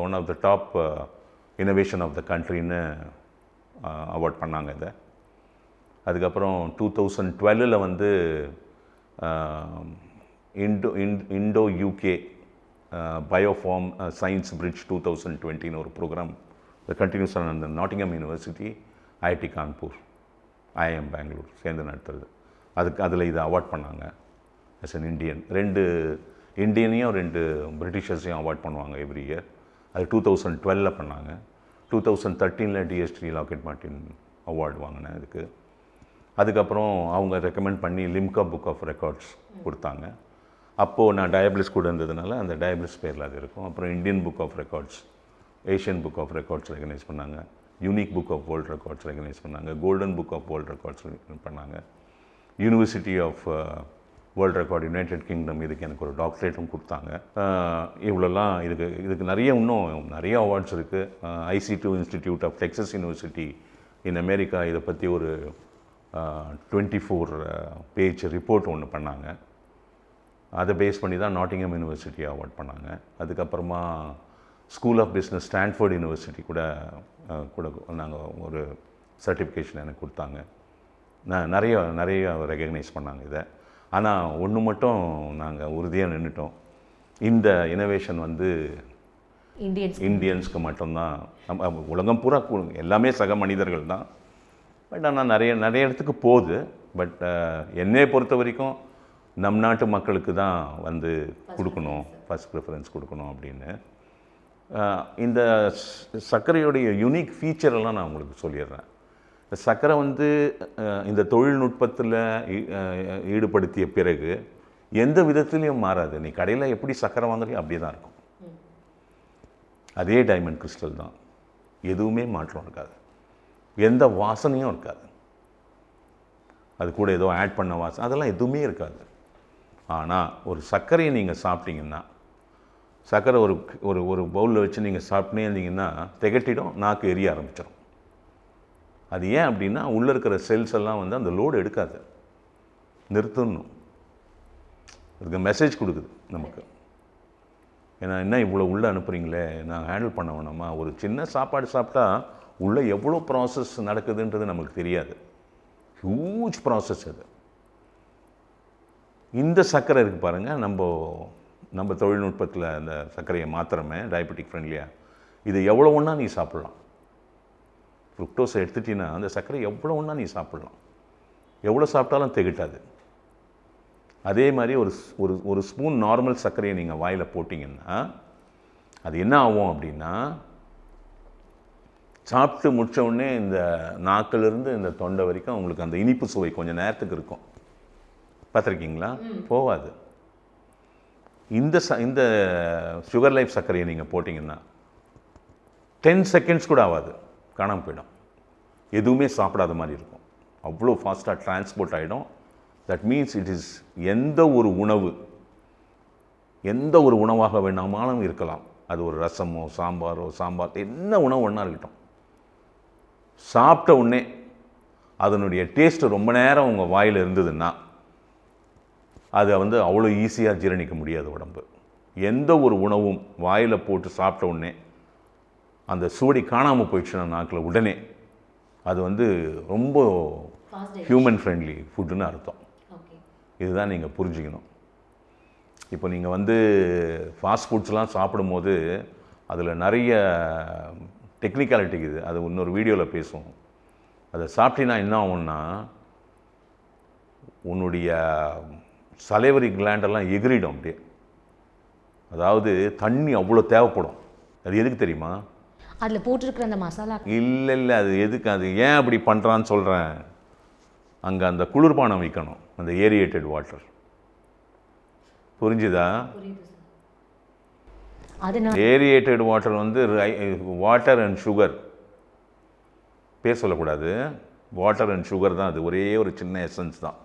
one of the top innovation of the கண்ட்ரின்னு அவார்ட் பண்ணாங்க இதை. அதுக்கப்புறம் 2012 வந்து Indo UK biopharm science bridge 2020ன்னு ஒரு ப்ரோக்ராம் கண்டினியூஸ் அந்த Nottingham university, IIT Kanpur, IIM Bangalore சேர்ந்து நடத்துறது. அதில் இதை அவார்ட் பண்ணாங்க. ஆஸ் அன் இண்டியன் 2 இந்தியனையும் 2 பிரிட்டிஷர்ஸையும் அவார்ட் பண்ணுவாங்க எவ்ரி இயர். அது 2012 பண்ணாங்க. 2013 DST லாக்கெட் மார்டின் அவார்டு வாங்கினேன் இதுக்கு. அதுக்கப்புறம் அவங்க ரெக்கமெண்ட் பண்ணி லிம்கா புக் ஆஃப் ரெக்கார்ட்ஸ் கொடுத்தாங்க. அப்போது நான் டயபிலிஸ் கூட இருந்ததுனால அந்த டயபிலிஸ் பேரில் அது இருக்கும். அப்புறம் Indian Book of Records, Asian Book of Records recognise பண்ணாங்க, Unique Book of World Records recognise பண்ணாங்க, Golden Book of World Records பண்ணாங்க, University of World Record United Kingdom இதுக்கு எனக்கு ஒரு டாக்டரேட்டும் கொடுத்தாங்க. இவ்வளோலாம் இதுக்கு இன்னும் நிறைய அவார்ட்ஸ் இருக்குது. IC2 institute of Texas university in America இதை பற்றி ஒரு 24 பேஜ் ரிப்போர்ட் ஒன்று பண்ணாங்க. அதை பேஸ் பண்ணி தான் நாட்டிங்ஹாம் யூனிவர்சிட்டி அவார்ட் பண்ணாங்க. அதுக்கப்புறமா school of business Stanford university கூட நாங்கள் ஒரு சர்டிஃபிகேஷன் எனக்கு கொடுத்தாங்க. நிறைய ரெகக்னைஸ் பண்ணாங்க இதை. ஆனால் ஒன்று மட்டும் நாங்கள் உறுதியாக நின்றுட்டோம், இந்த இனோவேஷன் வந்து இந்தியன்ஸ்க்கு மட்டும்தான். நம்ம உலகம் பூரா எல்லாமே சக மனிதர்கள் தான். பட் ஆனால் நிறைய இடத்துக்கு போகுது. பட் என்னையை பொறுத்த வரைக்கும் நம் நாட்டு மக்களுக்கு தான் வந்து கொடுக்கணும், ஃபஸ்ட் ப்ரிஃபரன்ஸ் கொடுக்கணும் அப்படின்னு. இந்த சர்க்கரையுடைய யூனிக் ஃபீச்சரெல்லாம் நான் உங்களுக்கு சொல்லிடுறேன். இந்த சர்க்கரை வந்து இந்த தொழில்நுட்பத்தில் ஈடுபடுத்திய பிறகு எந்த விதத்துலேயும் மாறாது. நீ கடையில் எப்படி சர்க்கரை வாங்குறியோ அப்படியே தான் இருக்கும். அதே டைமண்ட் கிறிஸ்டல் தான், எதுவுமே மாற்றம் இருக்காது, எந்த வாசனையும் இருக்காது. அது கூட ஏதோ ஆட் பண்ண வாசனை அதெல்லாம் எதுவுமே இருக்காது. ஆனால் ஒரு சர்க்கரையை நீங்கள் சாப்பிட்டீங்கன்னா, சர்க்கரை ஒரு பவுலில் வச்சு நீங்கள் சாப்பிட்டே இருந்தீங்கன்னா திகட்டிடும், நாக்கு எரிய ஆரம்பிச்சிடும். அது ஏன் அப்படின்னா உள்ளே இருக்கிற செல்ஸ் எல்லாம் வந்து அந்த லோடு எடுக்காது, நிறுத்தணும். அதுக்கு மெசேஜ் கொடுக்குது நமக்கு. ஏன்னா என்ன இவ்வளோ உள்ளே அனுப்புகிறீங்களே, நான் ஹேண்டில் பண்ண வேணாமா? ஒரு சின்ன சாப்பாடு சாப்பிட்டா உள்ளே எவ்வளோ ப்ராசஸ் நடக்குதுன்றது நமக்கு தெரியாது. ஹியூஜ் ப்ராசஸ் அது. இந்த சர்க்கரை இருக்குது பாருங்கள், நம்ம தொழில்நுட்பத்தில் அந்த சர்க்கரையை மாத்திரமே டயபெட்டிக் ஃப்ரெண்ட்லியாக, இது எவ்வளோ ஒன்றா நீ சாப்பிட்லாம். ஃப்ருக்டோஸை எடுத்துட்டீங்கன்னா அந்த சர்க்கரை எவ்வளோ ஒன்றா நீ சாப்பிட்லாம், எவ்வளோ சாப்பிட்டாலும் திகட்டாது. அதே மாதிரி ஒரு ஸ்பூன் நார்மல் சர்க்கரையை நீங்கள் வாயில் போட்டிங்கன்னா அது என்ன ஆகும் அப்படின்னா, சாப்பிட்டு முடித்த உடனே இந்த நாக்கிலிருந்து இந்த தொண்டை வரைக்கும் உங்களுக்கு அந்த இனிப்பு சுவை கொஞ்சம் நேரத்துக்கு இருக்கும். பார்த்துருக்கீங்களா? போகாது. இந்த சுகர் லைஃப் சர்க்கரையை நீங்கள் போட்டிங்கன்னா 10 செகண்ட்ஸ் கூட ஆகாது, காணாமல் போயிடும். எதுவுமே சாப்பிடாத மாதிரி இருக்கும். அவ்வளோ ஃபாஸ்ட்டாக டிரான்ஸ்போர்ட் ஆகிடும். தட் மீன்ஸ் இட் இஸ் எந்த ஒரு உணவாக வேணாமாலும் இருக்கலாம். அது ஒரு ரசமோ சாம்பார் என்ன உணவு ஒன்றா இருக்கட்டும், சாப்பிட்ட உடனே அதனுடைய டேஸ்ட்டு ரொம்ப நேரம் உங்கள் வாயில் இருந்ததுன்னா அதை வந்து அவ்வளோ ஈஸியாக ஜீரணிக்க முடியாது உடம்பு. எந்த ஒரு உணவும் வாயில் போட்டு சாப்பிட்ட உடனே அந்த சுவடி காணாமல் போயிடுச்சுன்னா நாக்கில் உடனே அது வந்து ரொம்ப ஹியூமன் ஃப்ரெண்ட்லி ஃபுட்டுன்னு அர்த்தம். இதுதான் நீங்கள் புரிஞ்சுக்கணும். இப்போ நீங்கள் வந்து ஃபாஸ்ட் ஃபுட்ஸ்லாம் சாப்பிடும்போது அதில் நிறைய டெக்னிக்காலிட்டி இருக்குது. அது இன்னொரு வீடியோவில் பேசுவோம். அதை சாப்பிட்டீங்கன்னா என்ன ஆகும்னா உன்னுடைய சலைவரி கிளாண்டெல்லாம் எகிரிடும் அப்படியே. அதாவது தண்ணி அவ்வளோ தேவைப்படும். அது எதுக்கு தெரியுமா? அதில் போட்டிருக்கிற அந்த மசாலா இல்லை அது எதுக்கு, அது ஏன் அப்படி பண்ணுறான்னு சொல்கிறேன். அங்கே அந்த குளிர்பானம் வைக்கணும், அந்த ஏரியேட்டட் வாட்டர். புரிஞ்சுதா? ஏரியேட்டட் வாட்டர் வந்து வாட்டர் அண்ட் சுகர் பேர் சொல்லக்கூடாது. வாட்டர் அண்ட் சுகர் தான் அது. ஒரே ஒரு சின்ன எசன்ஸ் தான்.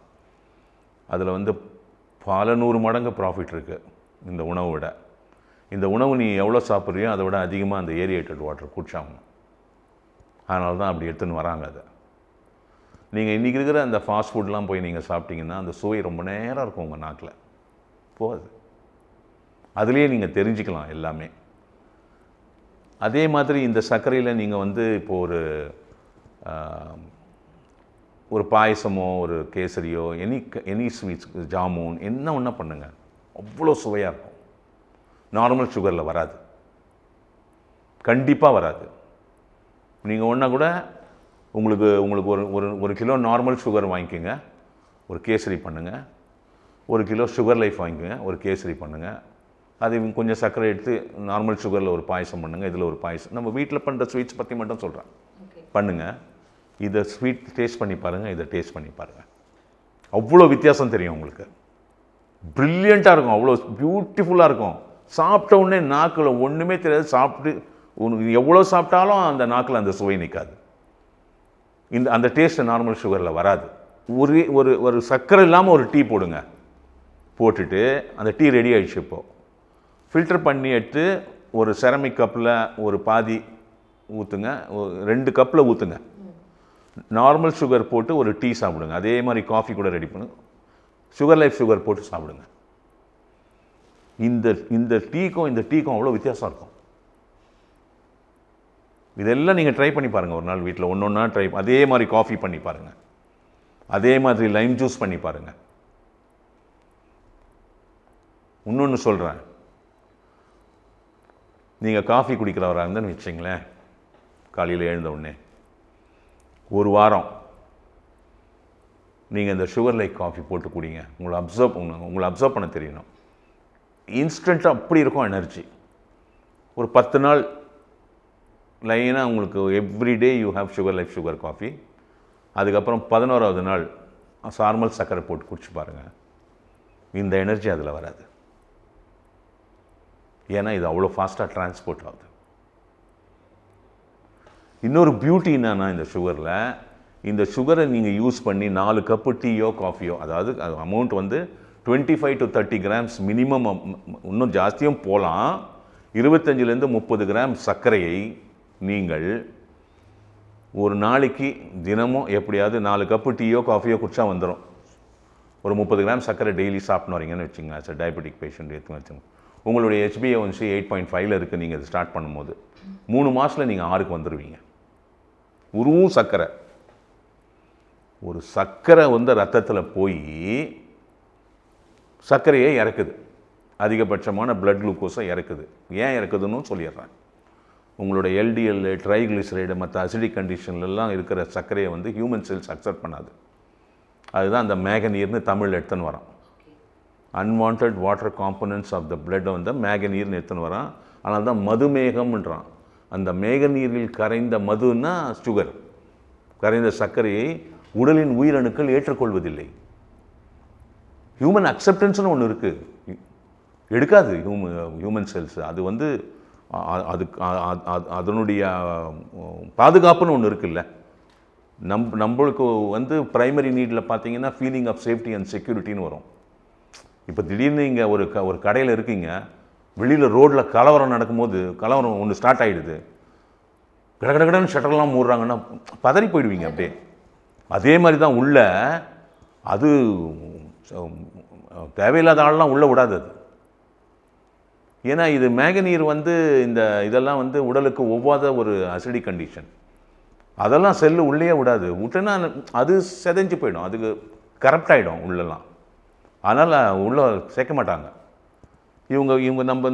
அதில் வந்து பல 100 மடங்கு ப்ராஃபிட் இருக்குது இந்த உணவை விட. இந்த உணவு நீ எவ்வளோ சாப்பிட்றியோ அதை விட அதிகமாக அந்த ஏரியேட்டட் வாட்டர் குடிச்சாகணும். அதனால தான் அப்படி எடுத்துன்னு வராங்க. அதை நீங்கள் இன்றைக்கி இருக்கிற அந்த ஃபாஸ்ட் ஃபுட்லாம் போய் நீங்கள் சாப்பிட்டீங்கன்னா அந்த சுவை ரொம்ப நேரம் இருக்கும் உங்கள் நாக்கில் போகாது. அதுலேயே நீங்கள் தெரிஞ்சுக்கலாம் எல்லாமே. அதே மாதிரி இந்த சர்க்கரையில் நீங்கள் வந்து இப்போது ஒரு பாயசமோ ஒரு கேசரியோ எனி ஸ்வீட்ஸ் ஜாமுன் என்ன ஒன்றா பண்ணுங்கள், அவ்வளோ சுவையாக இருக்கும். நார்மல் சுகரில் வராது, கண்டிப்பாக வராது. நீங்கள் ஒன்றா கூட உங்களுக்கு ஒரு கிலோ நார்மல் சுகர் வாங்கிக்கோங்க, ஒரு கேசரி பண்ணுங்கள். 1 கிலோ சுகர் லைஃப் வாங்கிக்கோங்க, ஒரு கேசரி பண்ணுங்கள். அது கொஞ்சம் சர்க்கரை எடுத்து நார்மல் சுகரில் ஒரு பாயசம் பண்ணுங்கள், இதில் ஒரு பாயசம். நம்ம வீட்டில் பண்ணுற ஸ்வீட்ஸ் பற்றி மட்டும் சொல்கிறேன். பண்ணுங்கள். இதை ஸ்வீட் டேஸ்ட் பண்ணி பாருங்கள், இதை டேஸ்ட் பண்ணி பாருங்கள். அவ்வளோ வித்தியாசம் தெரியும் உங்களுக்கு. ப்ரில்லியண்ட்டாக இருக்கும், அவ்வளோ பியூட்டிஃபுல்லாக இருக்கும். சாப்பிட்ட உடனே நாக்கில் ஒன்றுமே தெரியாது. சாப்பிட்டு எவ்வளோ சாப்பிட்டாலும் அந்த நாக்கில் அந்த சுவை நிற்காது. அந்த டேஸ்ட்டு நார்மல் சுகரில் வராது. ஒரு சர்க்கரை இல்லாமல் ஒரு டீ போடுங்க. போட்டுட்டு அந்த டீ ரெடி ஆகிடுச்சு. இப்போது ஃபில்டர் பண்ணி எடுத்து ஒரு செரமிக் கப்பில் ஒரு பாதி ஊற்றுங்க, 2 கப்பில் ஊற்றுங்க. நார்மல் சுகர் போட்டு ஒரு டீ சாப்பிடுங்க. அதே மாதிரி காஃபி கூட ரெடி பண்ணுங்க. சுகர் லைஃப் சுகர் போட்டு சாப்பிடுங்க. இந்த டீக்கும் அவ்வளோ வித்தியாசம் இருக்கும். இதெல்லாம் நீங்கள் ட்ரை பண்ணி பாருங்கள் ஒரு நாள் வீட்டில் ஒன்றா ட்ரை. அதே மாதிரி காஃபி பண்ணி பாருங்கள், அதே மாதிரி லைம் ஜூஸ் பண்ணி பாருங்கள். இன்னொன்று சொல்கிறேன், நீங்கள் காஃபி குடிக்கிறவராக இருந்தேன்னு வச்சிங்களேன், காலையில் எழுந்த உடனே ஒரு வாரம் நீங்கள் இந்த சுகர் லைக் காஃபி போட்டு குடிங்க. உங்களை அப்சர்வ் பண்ண தெரியணும். இன்ஸ்டண்ட்டாக அப்படி இருக்கும் எனர்ஜி. ஒரு 10 நாள் லைனாக உங்களுக்கு everyday you have sugar like sugar coffee. அதுக்கப்புறம் 11ஆவது நாள் நார்மல் சர்க்கரை போட்டு குடிச்சு பாருங்கள். இந்த எனர்ஜி அதில் வராது. ஏன்னா இது அவ்வளோ ஃபாஸ்ட்டாக டிரான்ஸ்போர்ட் ஆகுது. இன்னொரு பியூட்டி என்னன்னா இந்த சுகரை நீங்கள் யூஸ் பண்ணி 4 கப்பு டீயோ காஃபியோ, அதாவது அமௌண்ட் வந்து 25 to 30 கிராம்ஸ் மினிமம், இன்னும் ஜாஸ்தியும் போகலாம். 25 to 30 கிராம் சர்க்கரையை நீங்கள் ஒரு நாளைக்கு தினமும் எப்படியாவது 4 கப்பு டீயோ காஃபியோ குடிச்சா வந்துடும். ஒரு 30 கிராம் சர்க்கரை டெய்லி சாப்பிட்னு வரீங்கன்னு வச்சுங்க. ஆஸ் அ டயபெட்டிக் பேஷண்ட் எடுத்து வச்சுங்க. உங்களுடைய HbA1c 8.5 இருக்குது. நீங்கள் இது ஸ்டார்ட் பண்ணும்போது 3 மாதத்தில் நீங்கள் 6க்கு வந்துடுவீங்க. உருவும் சர்க்கரை, ஒரு சர்க்கரை வந்து ரத்தத்தில் போய் சர்க்கரையை இறக்குது, அதிகபட்சமான பிளட் குளுக்கோஸை இறக்குது. ஏன் இறக்குதுன்னு சொல்லிடுறேன். உங்களோட LDL, ட்ரைக்ளிசரைடு, மற்ற அசிடிக் கண்டிஷன்லாம் இருக்கிற சர்க்கரையை வந்து ஹியூமன் செல்ஸ் அக்செப்ட் பண்ணாது. அதுதான் அந்த மேகனீர்னு தமிழ் எடுத்துன்னு வரான். Unwanted water components of the பிளட்டை வந்து மேகனீர்னு எடுத்துன்னு வரான். அதனால தான் மதுமேகம்ன்றான். அந்த மேகநீரில் கரைந்த மதுன்னா சுகர், கரைந்த சர்க்கரையை உடலின் உயிரணுக்கள் ஏற்றுக்கொள்வதில்லை. ஹியூமன் அக்செப்டன்ஸ்னு ஒன்று இருக்குது, எடுக்காது ஹியூமன் செல்ஸ். அது வந்து அதனுடைய பாதுகாப்புன்னு ஒன்று இருக்குல்ல. நம்மளுக்கு வந்து ப்ரைமரி நீடில் பார்த்தீங்கன்னா ஃபீலிங் ஆஃப் சேஃப்டி அண்ட் செக்யூரிட்டின்னு வரும். இப்போ திடீர்னு இங்கே ஒரு கடையில் இருக்கீங்க, வெளியில் ரோட்டில் கலவரம் நடக்கும்போது, கலவரம் ஒன்று ஸ்டார்ட் ஆகிடுது, கடகடன்னு ஷட்டர்லாம் மூடுறாங்கன்னா பதறி போயிடுவீங்க அப்படியே. அதே மாதிரி தான் உள்ள அது தேவையில்லாத ஆள்லாம் உள்ளே விடாது அது. ஏன்னா இது மேகனீர் வந்து இந்த இதெல்லாம் வந்து உடலுக்கு ஒவ்வாத ஒரு அசிடிக் கண்டிஷன். அதெல்லாம் செல்லு உள்ளே விடாது. விட்டேன்னா அது செதஞ்சு போயிடும், அதுக்கு கரப்ட் ஆகிடும் உள்ளெல்லாம். அதனால் உள்ளே சேர்க்க மாட்டாங்க இவங்க.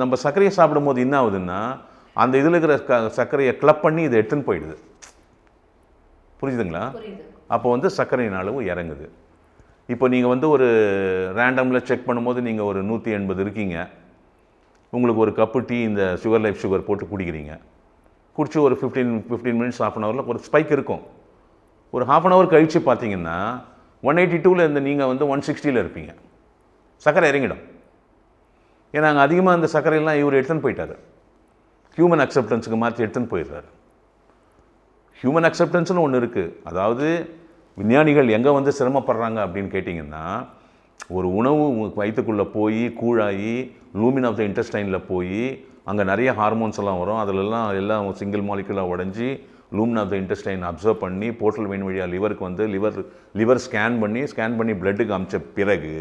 நம்ம சர்க்கரையை சாப்பிடும்போது என்ன ஆகுதுன்னா, அந்த இதில் இருக்கிற சர்க்கரையை கிளப் பண்ணி இதை எடுத்துன்னு போயிடுது. புரியுதுங்களா? அப்போ வந்து சர்க்கரையின் அளவு இறங்குது. இப்போ நீங்கள் வந்து ஒரு ரேண்டமில் செக் பண்ணும்போது நீங்கள் ஒரு 180 இருக்கீங்க. உங்களுக்கு ஒரு கப்பு டீ இந்த சுகர் லைஃப் சுகர் போட்டு குடிக்கிறீங்க. குடிச்சு ஒரு 15 மினிட்ஸ் ½ அன் ஹவரில் ஒரு ஸ்பைக் இருக்கும். ஒரு ½ அன் ஹவர் கழித்து பார்த்தீங்கன்னா 182ல் இருந்து நீங்கள் வந்து 160ல் இருப்பீங்க. சர்க்கரை இறங்கிடும். ஏன்னா அங்கே அதிகமாக அந்த சர்க்கரையெல்லாம் இவர் எடுத்துன்னு போயிட்டார். ஹியூமன் அக்செப்டன்ஸுக்கு மாற்றி எடுத்துன்னு போயிடுறாரு. ஹியூமன் அக்செப்டன்ஸ்னு ஒன்று இருக்குது. அதாவது விஞ்ஞானிகள் எங்கே வந்து சிரமப்படுறாங்க அப்படின்னு கேட்டிங்கன்னா, ஒரு உணவு வயிற்றுக்குள்ளே போய் கூழாகி லூமின் ஆஃப் த இன்டெஸ்டைனில் போய் அங்கே நிறைய ஹார்மோன்ஸ் எல்லாம் வரும். அதிலெல்லாம் எல்லாம் சிங்கிள் மாலிகுலாக உடஞ்சி லூமின் ஆஃப் த இன்டெஸ்டைன் அப்சர்வ் பண்ணி போர்ட்டல் வெயின் வழியாக லிவருக்கு வந்து லிவர் ஸ்கேன் பண்ணி பிளட்டுக்கு அமிச்ச பிறகு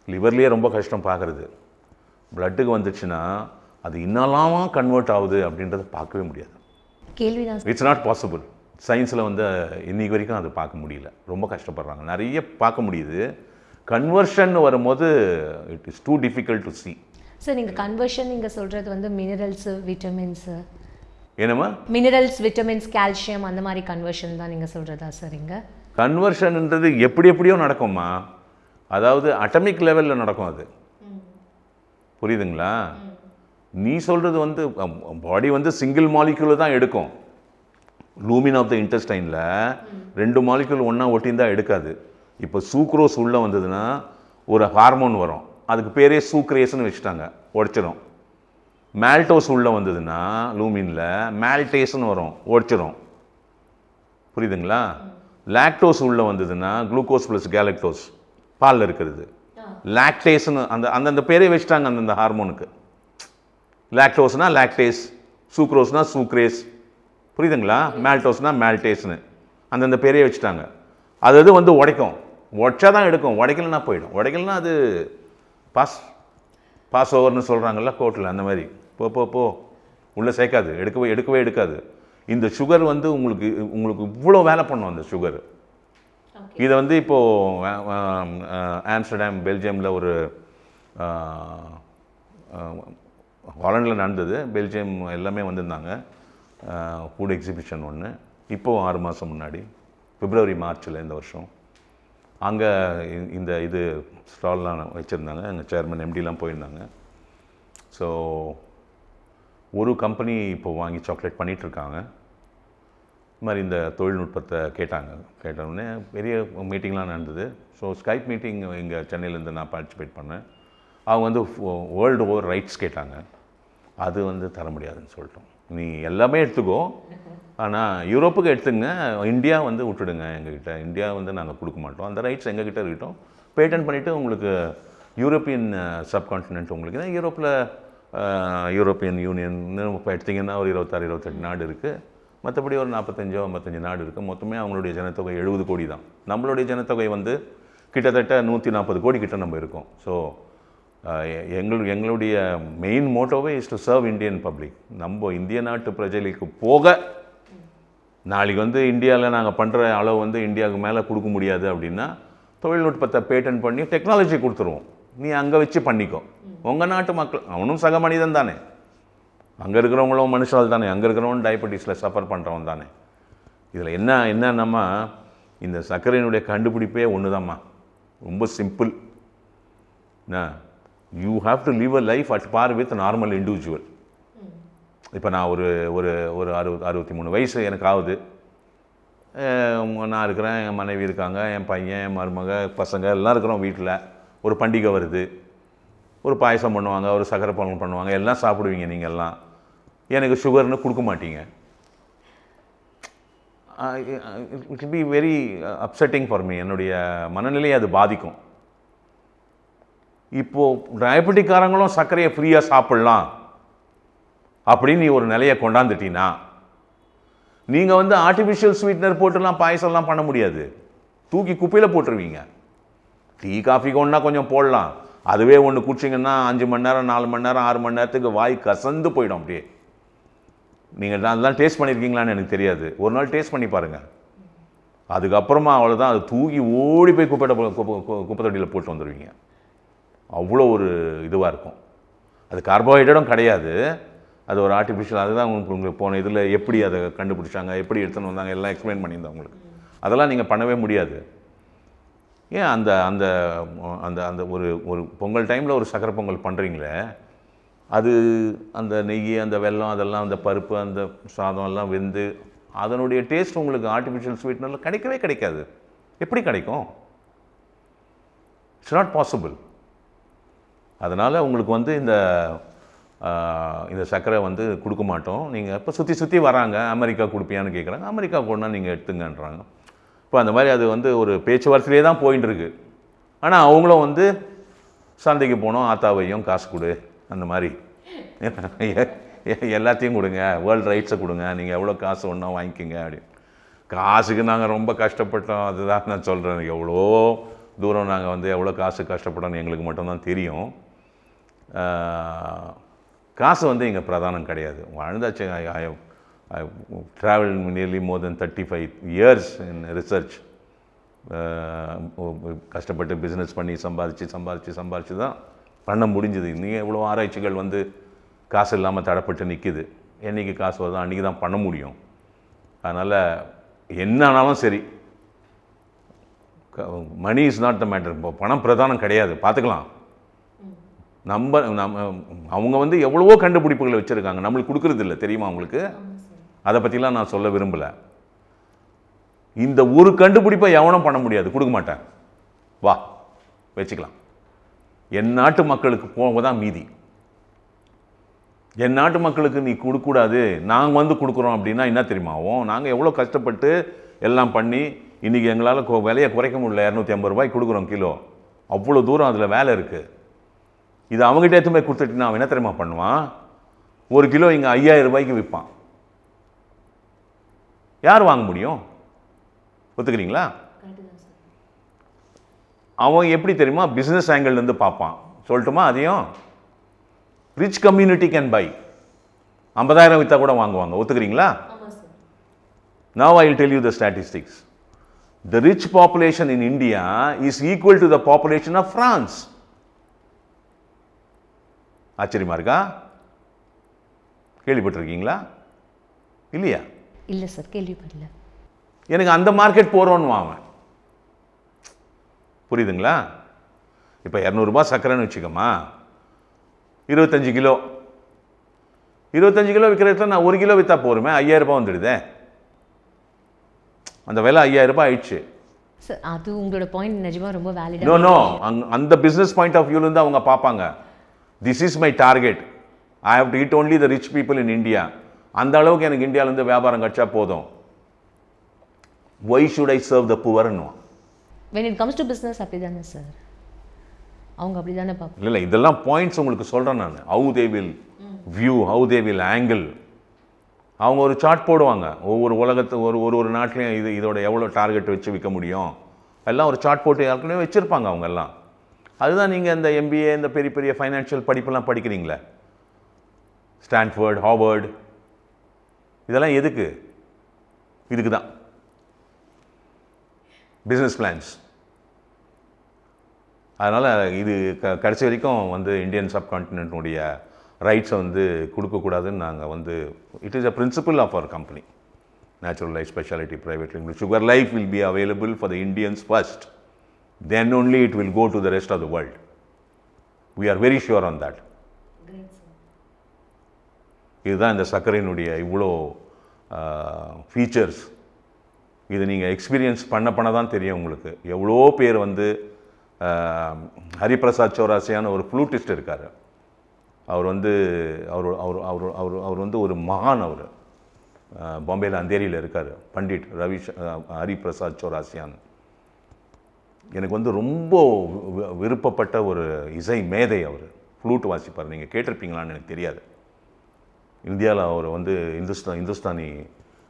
லிவர்லேயே ரொம்ப கஷ்டம் பார்க்குறது. பிளட்டுக்கு வந்துச்சுன்னா அது இன்னலாமா கன்வெர்ட் ஆகுது அப்படின்றத பார்க்கவே முடியாது. கேள்விதான். It's not possible. சயின்ஸில் வந்து இன்றைக்கி வரைக்கும் அது பார்க்க முடியல. ரொம்ப கஷ்டப்படுறாங்க. நிறைய பார்க்க முடியுது. கன்வர்ஷன் வரும்போது it is two difficult to C. Sir நீங்கள் கன்வர்ஷன் நீங்கள் சொல்கிறது வந்து மினரல்ஸு விட்டமின்ஸு என்னம்மா? மினரல்ஸ் விட்டமின்ஸ் கால்சியம் அந்த மாதிரி கன்வர்ஷன் தான் நீங்கள் சொல்கிறதா சார்? இங்கே கன்வர்ஷன்ன்றது எப்படியோ நடக்கும்மா. அதாவது அட்டமிக் லெவலில் நடக்கும் அது. புரியுதுங்களா? நீ சொல்கிறது வந்து பாடி வந்து சிங்கிள் மாலிக்யூல் தான் எடுக்கும். லூமின் ஆஃப் த இன்டெஸ்டைனில் 2 மாலிக்யூல் ஒன்றா ஒட்டின்னு எடுக்காது. இப்போ சூக்ரோஸ் உள்ளே வந்ததுன்னா ஒரு ஹார்மோன் வரும், அதுக்கு பேரே சூக்ரேஸ்ன்னு வச்சுட்டாங்க, உடைச்சிடும். மேல்டோஸ் உள்ளே வந்ததுன்னா லூமினில் மேல்டேஸ்ன்னு வரும், உடைச்சிடும். புரியுதுங்களா? லாக்டோஸ் உள்ளே வந்ததுன்னா குளுக்கோஸ் ப்ளஸ் கேலக்டோஸ் பாலில் இருக்கிறது. லாக்டேஸ்ன்னு அந்த பேரே வச்சுட்டாங்க அந்தந்த ஹார்மோனுக்கு. லாக்டோஸ்னா லாக்டேஸ், சூக்ரோஸ்னா சூக்ரேஸ். புரியுதுங்களா? மேல்டோஸ்னா மேல்டேஸ்னு அந்தந்த பேரே வச்சுட்டாங்க. அது வந்து உடைக்கும். உடைச்சா தான் எடுக்கும், உடைக்கலன்னா போயிடும். உடைக்கலன்னா அது பாஸ் ஓவர்னு சொல்கிறாங்கல்ல கோர்ட்டில், அந்த மாதிரி போ உள்ளே சேர்க்காது, எடுக்கவே எடுக்காது. இந்த சுகர் வந்து உங்களுக்கு இவ்வளோ வேலை பண்ணும் அந்த சுகர். இதை வந்து இப்போது ஆம்ஸ்டர்டாம் பெல்ஜியமில் ஒரு ஹாலண்டில் நடந்தது. பெல்ஜியம் எல்லாமே வந்திருந்தாங்க. ஃபுட் எக்ஸிபிஷன் ஒன்று இப்போது 6 மாதம் முன்னாடி பிப்ரவரி மார்ச்சில் இந்த வருஷம். அங்கே இந்த இது ஸ்டால்லாம் வச்சுருந்தாங்க. எங்கள் சேர்மன் எம்டிலாம் போயிருந்தாங்க. ஸோ ஒரு கம்பெனி இப்போது வாங்கி சாக்லேட் பண்ணிகிட்ருக்காங்க. இது மாதிரி இந்த தொழில்நுட்பத்தை கேட்டவுடனே பெரிய மீட்டிங்லாம் நடந்தது. ஸோ ஸ்கைப் மீட்டிங் இங்கே சென்னையிலேருந்து நான் பார்ட்டிசிபேட் பண்ணேன். அவங்க வந்து வேர்ல்டு ஓவர் ரைட்ஸ் கேட்டாங்க. அது வந்து தர முடியாதுன்னு சொல்லிட்டோம். நீ எல்லாமே எடுத்துக்கோ, ஆனால் யூரோப்புக்கு எடுத்துங்க, இந்தியா வந்து விட்டுடுங்க எங்ககிட்ட. இந்தியா வந்து நாங்கள் கொடுக்க மாட்டோம், அந்த ரைட்ஸ் எங்ககிட்ட இருக்கட்டும். பேட்டன் பண்ணிவிட்டு உங்களுக்கு யூரோப்பியன் சப்கான்டினென்ட் உங்களுக்கு தான். யூரோப்பியன் யூனியன் இப்போ எடுத்திங்கன்னா ஒரு 26-28 நாடு இருக்குது. மற்றபடி ஒரு 45 நாடு இருக்குது. மொத்தமே அவங்களுடைய ஜனத்தொகை 70 கோடி தான். நம்மளுடைய ஜனத்தொகை வந்து கிட்டத்தட்ட 140 கோடி கிட்ட நம்ம இருக்கோம். ஸோ எங்களுடைய மெயின் மோட்டோவே is to serve Indian public. நம்ம இந்திய நாட்டு பிரஜைகளுக்கு போக நாளைக்கு வந்து இந்தியாவில் நாங்கள் பண்ணுற அளவு வந்து இந்தியாவுக்கு மேலே கொடுக்க முடியாது அப்படின்னா தொழில்நுட்பத்தை பேட்டன் பண்ணி டெக்னாலஜி கொடுத்துருவோம். நீ அங்கே வச்சு பண்ணிக்கோ. உங்கள் நாட்டு மக்கள் அவனும் சக மனிதன் தானே, அங்கே இருக்கிறவங்களும் மனுஷால் தானே, அங்கே இருக்கிறவங்களும் டயபெட்டிஸில் சஃபர் பண்ணுறவன் தானே. இதில் என்னன்னா இந்த சர்க்கரையினுடைய கண்டுபிடிப்பே ஒன்று தான்மா. ரொம்ப simple. You have to live a life at par with normal individual. இப்போ நான் ஒரு 63 வயசு எனக்கு ஆகுது. நான் இருக்கிறேன், என் மனைவி இருக்காங்க, என் பையன், என் மருமக, பசங்க எல்லாம் இருக்கிறோம் வீட்டில். ஒரு பண்டிகை வருது, ஒரு பாயசம் பண்ணுவாங்க, ஒரு சக்கரை பொங்கல் பண்ணுவாங்க, எல்லாம் சாப்பிடுவீங்க. நீங்கள் எல்லாம் எனக்கு சுகர்னு கொடுக்க மாட்டீங்க. It be very upsetting for me. என்னுடைய மனநிலையை அது பாதிக்கும். இப்போது டயபெட்டிக்காரங்களும் சர்க்கரையை ஃப்ரீயாக சாப்பிட்லாம் அப்படின்னு நீ ஒரு நிலையை கொண்டாந்துட்டீங்கன்னா, நீங்கள் வந்து ஆர்டிஃபிஷியல் ஸ்வீட்னர் போட்டுலாம் பாயசம்லாம் பண்ண முடியாது. தூக்கி குப்பையில் போட்டுருவீங்க. டீ காஃபிக்கு ஒன்றா கொஞ்சம் போடலாம், அதுவே ஒன்று குடிச்சிங்கன்னா 5 மணி நேரம் 4 மணி நேரம் 6 மணி நேரத்துக்கு வாய் கசந்து போயிடும் அப்படியே. நீங்கள் அதெல்லாம் டேஸ்ட் பண்ணியிருக்கீங்களான்னு எனக்கு தெரியாது, ஒரு நாள் டேஸ்ட் பண்ணி பாருங்கள். அதுக்கப்புறமா அவ்வளோதான், அது தூக்கி ஓடி போய் குப்பை தொட்டியில் போட்டு வந்துடுவீங்க. அவ்வளோ ஒரு இதுவாக இருக்கும். அது கார்போஹைட்ரேட்டும் கிடையாது, அது ஒரு ஆர்டிஃபிஷியல். அதுதான் உங்களுக்கு போன இதில் எப்படி அதை கண்டுபிடிச்சாங்க, எப்படி எடுத்துன்னு வந்தாங்க, எல்லாம் எக்ஸ்பிளைன் பண்ணியிருந்தேன் உங்களுக்கு. அதெல்லாம் நீங்கள் பண்ணவே முடியாது. ஏன் அந்த அந்த அந்த அந்த ஒரு ஒரு பொங்கல் டைமில் ஒரு சக்கரை பொங்கல் பண்ணுறீங்களே, அது அந்த நெய், அந்த வெல்லம், அதெல்லாம் அந்த பருப்பு, அந்த சாதம் எல்லாம் வெந்து அதனுடைய டேஸ்ட் உங்களுக்கு ஆர்டிஃபிஷியல் ஸ்வீட்னரில் கிடைக்கவே கிடைக்காது. எப்படி கிடைக்கும்? It's not possible. அதனால் உங்களுக்கு வந்து இந்த சர்க்கரை வந்து கொடுக்க மாட்டோம். நீங்கள் இப்போ சுற்றி வராங்க, அமெரிக்கா கொடுப்பியான்னு கேட்குறாங்க, அமெரிக்கா கொண்டா நீங்கள் எடுத்துங்கன்றாங்க. இப்போ அந்த மாதிரி அது வந்து ஒரு பேச்சுவார்த்தையிலே தான் போயின்னு இருக்கு. ஆனால் அவங்களும் வந்து சந்தைக்கு போனோம், ஆத்தாவையும் காசு கொடு, அந்த மாதிரி எல்லாத்தையும் கொடுங்க, வேர்ல்டு ரைட்ஸை கொடுங்க, நீங்கள் எவ்வளோ காசு ஒன்றா வாங்கிக்கிங்க அப்படின்னு. காசுக்கு நாங்கள் ரொம்ப கஷ்டப்பட்டோம், அதுதான் நான் சொல்கிறேன். எவ்வளோ தூரம் நாங்கள் வந்து எவ்வளோ காசு கஷ்டப்பட்டோம்னு எங்களுக்கு மட்டும்தான் தெரியும். காசு வந்து இங்கே பிரதானம் கிடையாது. வாழ்ந்தாச்சு. I traveled nearly more than 35 years in research. கஷ்டப்பட்டு பிஸ்னஸ் பண்ணி சம்பாதிச்சு தான் பண்ண முடிஞ்சுது. நீங்கள் எவ்வளோ ஆராய்ச்சிகள் வந்து காசு இல்லாமல் தடப்பட்டு நிற்கிது. என்றைக்கு காசு வருதோ அன்றைக்கி தான் பண்ண முடியும். அதனால் என்ன ஆனாலும் சரி, money is not the matter. இப்போ பணம் பிரதானம் கிடையாது, பார்த்துக்கலாம். அவங்க வந்து எவ்வளவோ கண்டுபிடிப்புகளை வச்சுருக்காங்க, நம்மளுக்கு கொடுக்குறது இல்லை, தெரியுமா அவங்களுக்கு? அதை பற்றிலாம் நான் சொல்ல விரும்பலை. இந்த ஒரு கண்டுபிடிப்பை எவனும் பண்ண முடியாது, கொடுக்க மாட்டேன், வா வச்சுக்கலாம். என் நாட்டு மக்களுக்கு போக தான் மீதி. என் நாட்டு மக்களுக்கு நீ கொடுக்கூடாது, நாங்கள் வந்து கொடுக்குறோம் அப்படின்னா என்ன தெரியுமா ஆகும்? நாங்கள் எவ்வளோ கஷ்டப்பட்டு எல்லாம் பண்ணி இன்றைக்கி எங்களால் விலையை குறைக்க முடியல, 250 ரூபாய்க்கு கொடுக்குறோம் கிலோ. அவ்வளோ தூரம் அதில் வேலை இருக்குது. இது அவங்ககிட்ட எடுத்து போய் கொடுத்துட்டுனா அவன் என்ன தெரியுமா பண்ணுவான்? 1 கிலோ இங்கே 5000 ரூபாய்க்கு விற்பான். யார் வாங்க முடியும்? ஒத்துக்கிறீங்களா? அவன் எப்படி தெரியுமா பிஸ்னஸ் ஆங்கிள்லேருந்து பார்ப்பான். சொல்லட்டுமா அதையும்? Rich community can buy. 50,000 விற்றா கூட வாங்குவாங்க. ஒத்துக்கிறீங்களா? Now I will tell you the statistics. The rich population in India is equal to the population of France. ஆச்சரியமா இருக்கா? கேள்விப்பட்டிருக்கீங்களா? இல்லையா? இல்லை சார், கேள்விப்படல. எனக்கு அந்த மார்க்கெட் போகிறோன்னு வாங்க, புரியுதுங்களா? இப்போ 200 ரூபாய் சக்கரைன்னு வச்சுக்கோமா, 25 கிலோ விற்கிறதுல நான் 1 கிலோ விற்றா போருமே, 5000 ரூபாய் வந்துடுதே. அந்த விலை 5000 ரூபாய் ஆயிடுச்சு. சார், அது உங்களோட பாயிண்ட் நிஜமா ரொம்ப வேலிட். நோ அந்த பிஸ்னஸ் பாயிண்ட் ஆஃப் வியூலேருந்து அவங்க பார்ப்பாங்க, this is my target, I have to eat only the rich people in India. அந்த அளவுக்கு எனக்கு இந்தியாவிலேருந்து வியாபாரம் கிடைச்சா போதும். Why should I serve the புவர்னு. when it comes to business அப்படி தானே சார், அவங்க அப்படி தானே பார்ப்பாங்க. இல்லை, இதெல்லாம் பாயிண்ட்ஸ் உங்களுக்கு சொல்கிறேன் நான். How they will view, how they will angle. அவங்க ஒரு சார்ட் போடுவாங்க, ஒவ்வொரு உலகத்து ஒரு நாட்டிலையும் இதோட எவ்வளோ டார்கெட் வச்சு விற்க முடியும், எல்லாம் ஒரு சார்ட் போட்டு ஏற்கனவே வச்சுருப்பாங்க அவங்க எல்லாம். அதுதான் நீங்கள் இந்த MBA, இந்த பெரிய பெரிய ஃபைனான்ஷியல் படிப்பெல்லாம் படிக்கிறீங்களே, ஸ்டான்ஃபோர்ட், ஹார்வர்டு, இதெல்லாம் எதுக்கு? இதுக்கு தான், பிஸ்னஸ் பிளான்ஸ். அதனால் இது கடைசி வரைக்கும் வந்து இந்தியன் சப்கான்டினென்ட்னுடைய ரைட்ஸை வந்து கொடுக்கக்கூடாதுன்னு நாங்கள் வந்து, it is a principle of our company, natural life speciality private limited. Sugar life will be available for the Indians first, then only it will go to the rest of the world. We are very sure on that. இதுதான் இந்த சர்க்கரையினுடைய இவ்வளோ features. இது நீங்கள் experience பண்ண தான் தெரியும் உங்களுக்கு. எவ்வளோ பேர் வந்து ஹரிபிரசாத் சௌராசியான ஒரு ஃப்ளூட்டிஸ்ட் இருக்கார். அவர் வந்து அவர் வந்து ஒரு மகான். அவர் பாம்பேயில் அந்தேரியில் இருக்கார், பண்டிட் ஹரிபிரசாத் சௌராசியான். எனக்கு வந்து ரொம்ப விருப்பப்பட்ட ஒரு இசை மேதை. அவர் ஃப்ளூட் வாசிப்பார், நீங்கள் கேட்டிருப்பீங்களான்னு எனக்கு தெரியாது. இந்தியாவில் அவர் வந்து இந்துஸ்தானி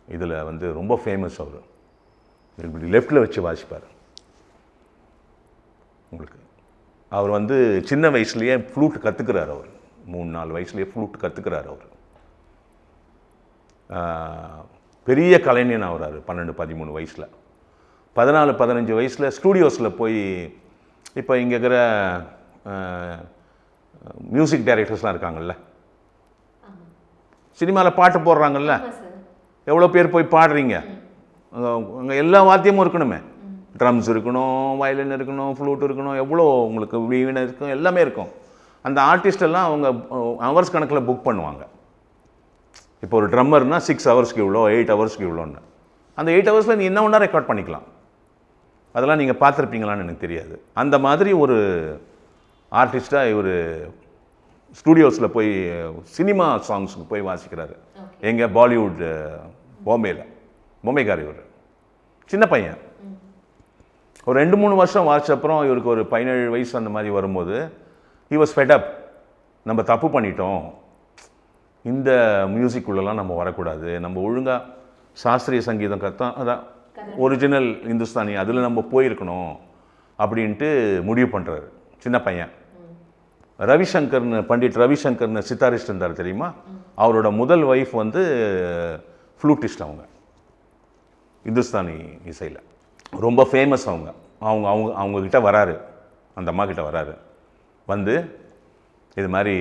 இதில் வந்து ரொம்ப ஃபேமஸ். அவர் இப்படி லெஃப்டில் வச்சு வாசிப்பார். உங்களுக்கு. அவர் வந்து சின்ன வயசுலேயே ஃப்ளூட் கற்றுக்கிறார். அவர் 3-4 வயசுலேயே ஃப்ளூட் கற்றுக்கிறார். அவர் பெரிய கலைஞன் ஆகிறார் 12-13 வயசில். 14-15 வயசில் ஸ்டூடியோஸில் போய், இப்போ இங்கே இருக்கிற மியூசிக் டைரக்டர்ஸ்லாம் இருக்காங்கல்ல, சினிமாவில் பாட்டு போடுறாங்கல்ல, எவ்வளோ பேர் போய் பாடுறீங்க, அங்கே எல்லா வாத்தியமும் இருக்கணுமே, ட்ரம்ஸ் இருக்கணும், வயலின் இருக்கணும், ஃப்ளூட் இருக்கணும், எவ்வளோ உங்களுக்கு வீணை இருக்கும், எல்லாமே இருக்கும். அந்த ஆர்டிஸ்டெல்லாம் அவங்க ஹவர்ஸ் கணக்கில் புக் பண்ணுவாங்க. இப்போ ஒரு ட்ரம்மர்னால் 6 ஹவர்ஸ்க்கு இவ்வளோ, 8 ஹவர்ஸ்க்கு இவ்வளோன்னு. அந்த 8 ஹவர்ஸில் நீ என்ன ஒன்றா ரெக்கார்ட் பண்ணிக்கலாம். அதெல்லாம் நீங்கள் பார்த்துருப்பீங்களான்னு எனக்கு தெரியாது. அந்த மாதிரி ஒரு ஆர்டிஸ்ட்டாக இவர் ஸ்டூடியோஸில் போய் சினிமா சாங்ஸுக்கு போய் வாசிக்கிறாரு. எங்கே? பாலிவுட், பொம்மைக்கார். இவர் சின்ன பையன். ஒரு 2-3 வருஷம் வாசிச்சப்புறம் இவருக்கு ஒரு 17 வயசு அந்த மாதிரி வரும்போது he was fed up. நம்ம தப்பு பண்ணிட்டோம், இந்த மியூசிக்குள்ளெல்லாம் நம்ம வரக்கூடாது, நம்ம ஒழுங்காக சாஸ்திரிய சங்கீதம் அதான் ஒரிஜினல் இந்துஸ்தானி அதில் நம்ம போயிருக்கணும் அப்படின்ட்டு முடிவு பண்ணுறாரு. சின்ன பையன். ரவிசங்கர்னு, பண்டிட் ரவிசங்கர்னு சித்தாரிஸ்ட் இருந்தார் தெரியுமா? அவரோட முதல் ஒய்ஃப் வந்து ஃப்ளூட்டிஸ்ட். அவங்க இந்துஸ்தானி இசையில் ரொம்ப ஃபேமஸ். அவங்கக்கிட்ட வராரு, அந்த அம்மா கிட்ட வராரு. வந்து இது மாதிரி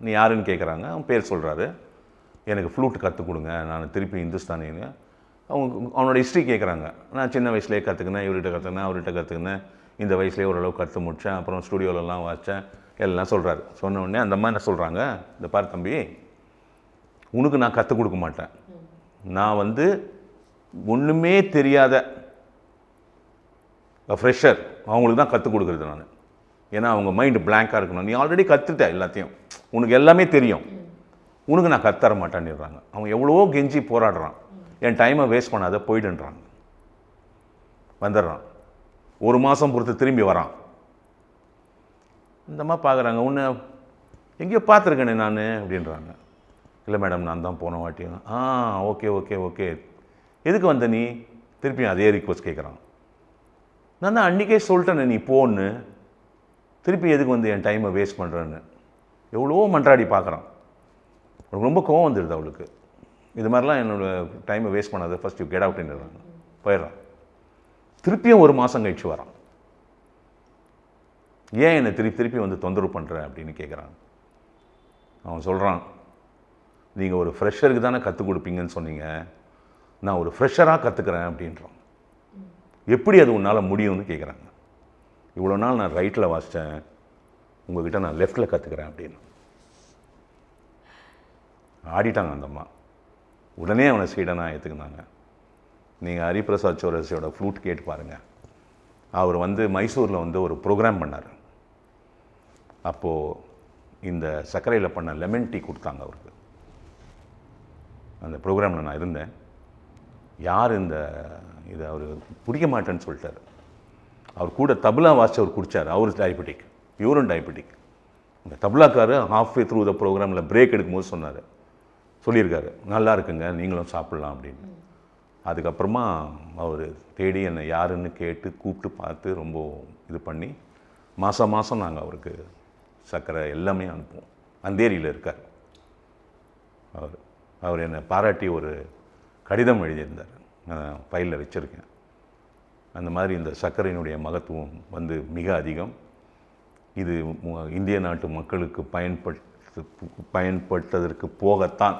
நீ யாருன்னு கேட்குறாங்க. அவன் பேர் சொல்கிறாரு. எனக்கு ஃப்ளூட் கற்றுக் கொடுங்க, நான் திருப்பி இந்துஸ்தானின்னு. அவனோட ஹிஸ்ட்ரி கேட்குறாங்க. நான் சின்ன வயசுலேயே கற்றுக்கினேன், இவர்கிட்ட கற்றுக்கினேன், அவர்கிட்ட கற்றுக்கினேன், இந்த வயசுலேயே ஓரளவு கற்று முடித்தேன், அப்புறம் ஸ்டூடியோலலாம் வாச்சேன், எல்லாம் சொல்கிறாரு. சொன்ன உடனே அந்த அம்மா என்ன சொல்கிறாங்க, இந்த பாரு தம்பி, உனக்கு நான் கற்றுக் கொடுக்க மாட்டேன், நான் வந்து ஒன்றுமே தெரியாத ஃப்ரெஷர், அவங்களுக்கு தான் கற்றுக் கொடுக்குறது நான். ஏன்னா அவங்க மைண்டு பிளாங்காக இருக்கணும். நீ ஆல்ரெடி கற்றுட்ட எல்லாத்தையும், உனக்கு எல்லாமே தெரியும், உனக்கு நான் கற்றுத்தர மாட்டேன்னுறாங்க. அவன் எவ்வளவோ கெஞ்சி போராடுறான். என் டைமை வேஸ்ட் பண்ணாத, போயிடுன்றாங்க. வந்துடுறான். 1 மாதம் பொறுத்து திரும்பி வரான். இந்தம்மா பார்க்குறாங்க, உன்னை எங்கேயோ பார்த்துருக்கேனே நான் அப்படின்றாங்க. இல்லை மேடம், நான் தான் போன வாட்டியும். ஓகே ஓகே ஓகே, எதுக்கு வந்த நீ? திருப்பியும் அதே ரிக்வஸ்ட் கேட்குறான். நான் தான் அன்றைக்கே சொல்லிட்டேன்னு நீ போன்னு, திருப்பி எதுக்கு வந்து என் டைமை வேஸ்ட் பண்ணுறேன்னு எவ்வளவோ மன்றாடி பார்க்குறான். ரொம்ப கோவம் வந்துடுது அவளுக்கு. இது மாதிரிலாம் என்னோடய டைமை வேஸ்ட் பண்ணாத, ஃபஸ்ட் யூ கெட் அவுட்ன்றாங்க. போயிடுறான். திருப்பியும் 1 மாதம் கழிச்சு வரான். ஏன் என்னை திருப்பி வந்து தொந்தரவு பண்ணுற அப்படின்னு கேட்குறான். அவன் சொல்கிறான், நீங்கள் ஒரு ஃப்ரெஷருக்கு தானே கற்றுக் கொடுப்பீங்கன்னு சொன்னீங்க, நான் ஒரு ஃப்ரெஷராக கற்றுக்கிறேன் அப்படின்றான். எப்படி அது உன்னால் முடியும்னு கேட்குறாங்க. இவ்வளோ நாள் நான் ரைட்டில் வாசித்தேன், உங்கள்கிட்ட நான் லெஃப்டில் கற்றுக்கிறேன் அப்படின்னு. ஆடிட்டாங்க அந்த அம்மா. உடனே அவனை சீடனாக ஏற்றுக்கினாங்க. நீங்கள் ஹரிபிரசாத் சௌரசியோட ஃப்ளூட் கேட்டு பாருங்கள். அவர் வந்து மைசூரில் வந்து ஒரு ப்ரோக்ராம் பண்ணார். அப்போது இந்த சர்க்கரையில் பண்ண லெமன் டீ கொடுத்தாங்க அவருக்கு. அந்த ப்ரோக்ராமில் நான் இருந்தேன். யார் இது அவர் பிடிக்க மாட்டேன்னு சொல்லிட்டார். அவர் கூட தபலா வாசிச்சு அவர் குடித்தார். அவர் டயபெட்டிக், இவரும் டயபெட்டிக். அந்த தபலாக்கார் ஹாஃப்வே த்ரூ த ப்ரோக்ராமில் பிரேக் எடுக்கும்போது சொல்லியிருக்காரு, நல்லா இருக்குங்க, நீங்களும் சாப்பிட்லாம் அப்படின்னு. அதுக்கப்புறமா அவர் தேடி என்னை யாருன்னு கேட்டு கூப்பிட்டு பார்த்து ரொம்ப இது பண்ணி மாதம் மாதம் நாங்கள் அவருக்கு சர்க்கரை எல்லாமே அனுப்புவோம். அந்தேரியில் இருக்கார் அவர் என்னை பாராட்டி ஒரு கடிதம் எழுதியிருந்தார், ஃபைலில் வச்சுருக்கேன். அந்த மாதிரி இந்த சர்க்கரையினுடைய மகத்துவம் வந்து மிக அதிகம். இது இந்திய நாட்டு மக்களுக்கு பயன்பட்டதற்கு போகத்தான்.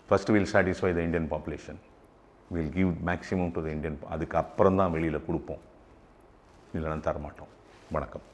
First will satisfy the Indian population, will give maximum to the Indian. அதுக்கு அப்புறம் தான் வெளியில் கொடுப்போம், இல்லைன்னா தரமாட்டோம். வணக்கம்.